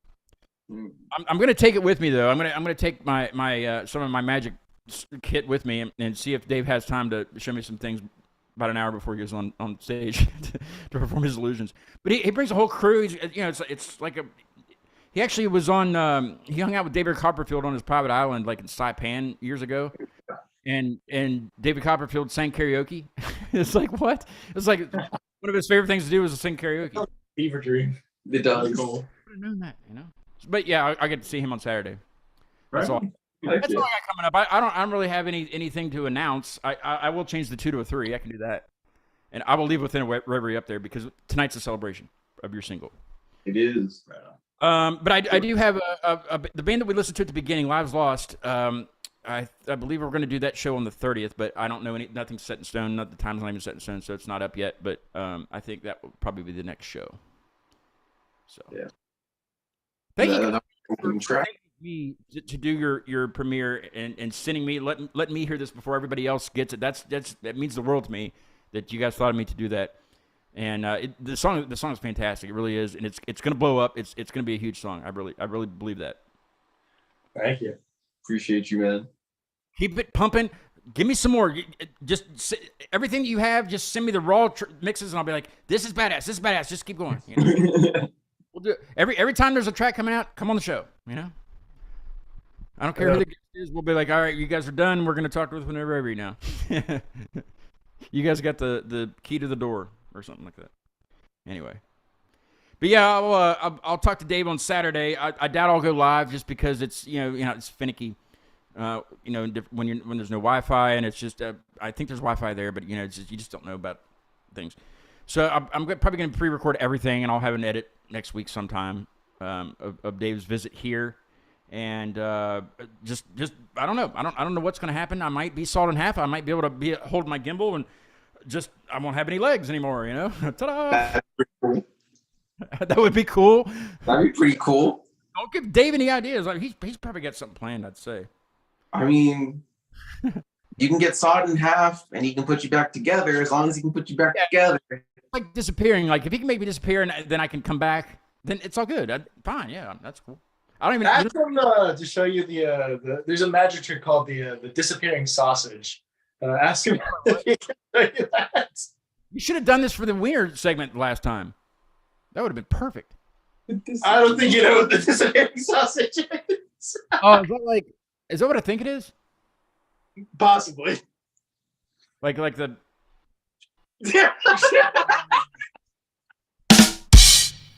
Speaker 1: I'm gonna take it with me though. I'm gonna take my some of my magic kit with me and see if Dave has time to show me some things about an hour before he goes on stage to perform his illusions. But he brings a whole crew. He's, it's like a. He actually was on. He hung out with David Copperfield on his private island, like in Saipan years ago, and David Copperfield sang karaoke. It's like what? It's like one of his favorite things to do was to sing karaoke.
Speaker 2: Fever dream.
Speaker 3: It does.
Speaker 2: Cool.
Speaker 1: I would have known that, But yeah, I get to see him on Saturday. That's all.
Speaker 3: Heck
Speaker 1: That's
Speaker 3: yeah.
Speaker 1: all I got coming up. I don't really have anything to announce. I will change the 2 to a 3. I can do that, and I will leave within a Reverie up there because tonight's a celebration of your single.
Speaker 3: It is.
Speaker 1: But I do have the band that we listened to at the beginning, Lives Lost. I believe we're going to do that show on the 30th, but I don't know nothing's set in stone. The time's not even set in stone, so it's not up yet. But I think that will probably be the next show. So
Speaker 3: yeah.
Speaker 1: Thank you for taking me to do your premiere and sending me letting me hear this before everybody else gets it. That means the world to me that you guys thought of me to do that. And the song is fantastic. It really is, and it's gonna blow up. It's gonna be a huge song. I really believe that.
Speaker 2: Thank you.
Speaker 3: Appreciate you, man.
Speaker 1: Keep it pumping. Give me some more. Just everything that you have. Just send me the raw mixes, and I'll be like, "This is badass. This is badass." Just keep going. We'll do it. Every time there's a track coming out, come on the show. I don't care who the guest is. We'll be like, "All right, you guys are done. We're gonna talk with whenever now." You guys got the key to the door or something like that. Anyway. But yeah, I'll talk to Dave on Saturday. I doubt I'll go live just because it's it's finicky. When there's no Wi-Fi and it's just I think there's Wi-Fi there, but you just don't know about things. So I'm probably going to pre-record everything, and I'll have an edit next week sometime of Dave's visit here, and just I don't know. I don't know what's going to happen. I might be sawed in half. I might be able to hold my gimbal and I won't have any legs anymore. Ta-da!
Speaker 3: That's pretty cool.
Speaker 1: That would be cool.
Speaker 3: That'd be pretty cool.
Speaker 1: Don't give Dave any ideas. Like he's probably got something planned, I'd say.
Speaker 3: I mean, you can get sawed in half, and he can put you back together as long as he can put you back together.
Speaker 1: Like disappearing. Like if he can make me disappear and then I can come back, then it's all good. Fine, yeah, that's cool. I don't even.
Speaker 2: Ask him to show you the. There's a magic trick called the disappearing sausage. Ask him if he can show you that.
Speaker 1: You should have done this for the wiener segment last time. That would have been perfect.
Speaker 2: I don't think you know what the disappearing sausage is.
Speaker 1: Oh, is that what I think it is?
Speaker 2: Possibly.
Speaker 1: Like the.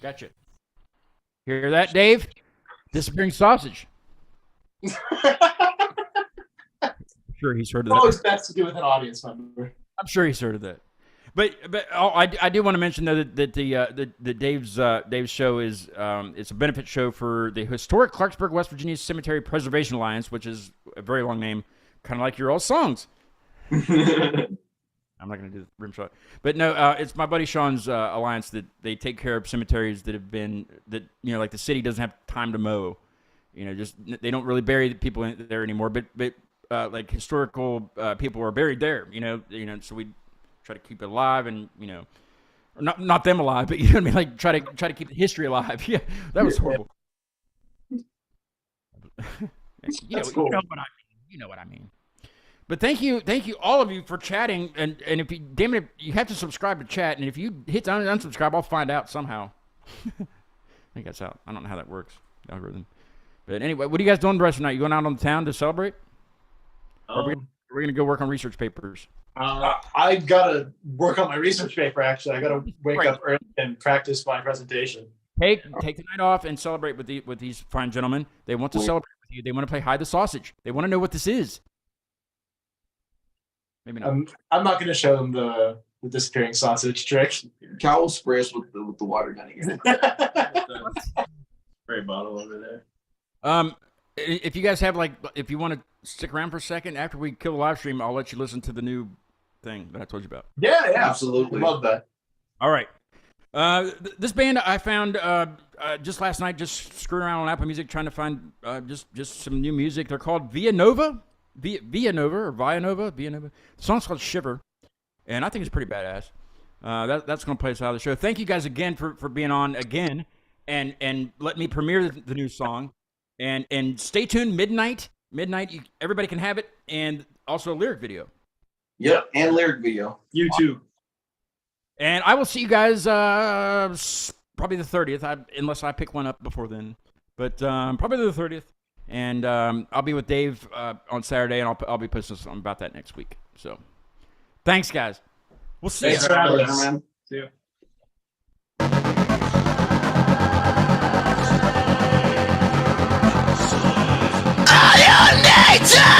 Speaker 1: Gotcha. Hear that, Dave? Disappearing sausage. I'm sure he's heard of that.
Speaker 2: Always best to do with an audience member.
Speaker 1: I'm sure he's heard of that. But I do want to mention though that the Dave's show is it's a benefit show for the historic Clarksburg, West Virginia Cemetery Preservation Alliance, which is a very long name, kind of like your old songs. I'm not going to do the rim shot, but no, it's my buddy Sean's alliance that they take care of cemeteries that have been like the city doesn't have time to mow, just they don't really bury the people in there anymore, but like historical people are buried there, so we try to keep it alive and or not them alive, but you know what I mean, like try to keep the history alive. Yeah, that was horrible.
Speaker 2: Cool.
Speaker 1: You know what I mean. But thank you all of you for chatting, and if you damn it, you have to subscribe to chat, and if you hit unsubscribe, I'll find out somehow. I think that's out. I don't know how that works, algorithm. But anyway, what are you guys doing the rest of the night? You going out on the town to celebrate? We're gonna go work on research papers.
Speaker 2: I gotta work on my research paper. Actually, I gotta wake up early and practice my presentation.
Speaker 1: Take the night off and celebrate with these fine gentlemen. They want to celebrate with you. They want to play hide the sausage. They want to know what this is. Maybe not.
Speaker 2: I'm not gonna show them the disappearing sausage trick.
Speaker 3: Cal will spray us with the water gun again.
Speaker 4: Spray bottle over there.
Speaker 1: If you guys have if you want to stick around for a second after we kill the live stream, I'll let you listen to the new thing that I told you about.
Speaker 2: Yeah,
Speaker 3: Absolutely.
Speaker 2: Love that.
Speaker 1: All right. This band I found just last night, just screwing around on Apple Music trying to find just some new music. They're called Villanova. Villanova. The song's called Shiver, and I think it's pretty badass. That's going to play us out of the show. Thank you guys again for being on again, and let me premiere the new song. And stay tuned. Midnight. Everybody can have it, and also a lyric video.
Speaker 3: Yep, and lyric video.
Speaker 4: YouTube.
Speaker 1: And I will see you guys probably the 30th, unless I pick one up before then. But probably the 30th. And I'll be with Dave on Saturday, and I'll be posting something about that next week. So, thanks, guys. We'll see you.
Speaker 4: Thanks for having us. See you.
Speaker 5: All you need to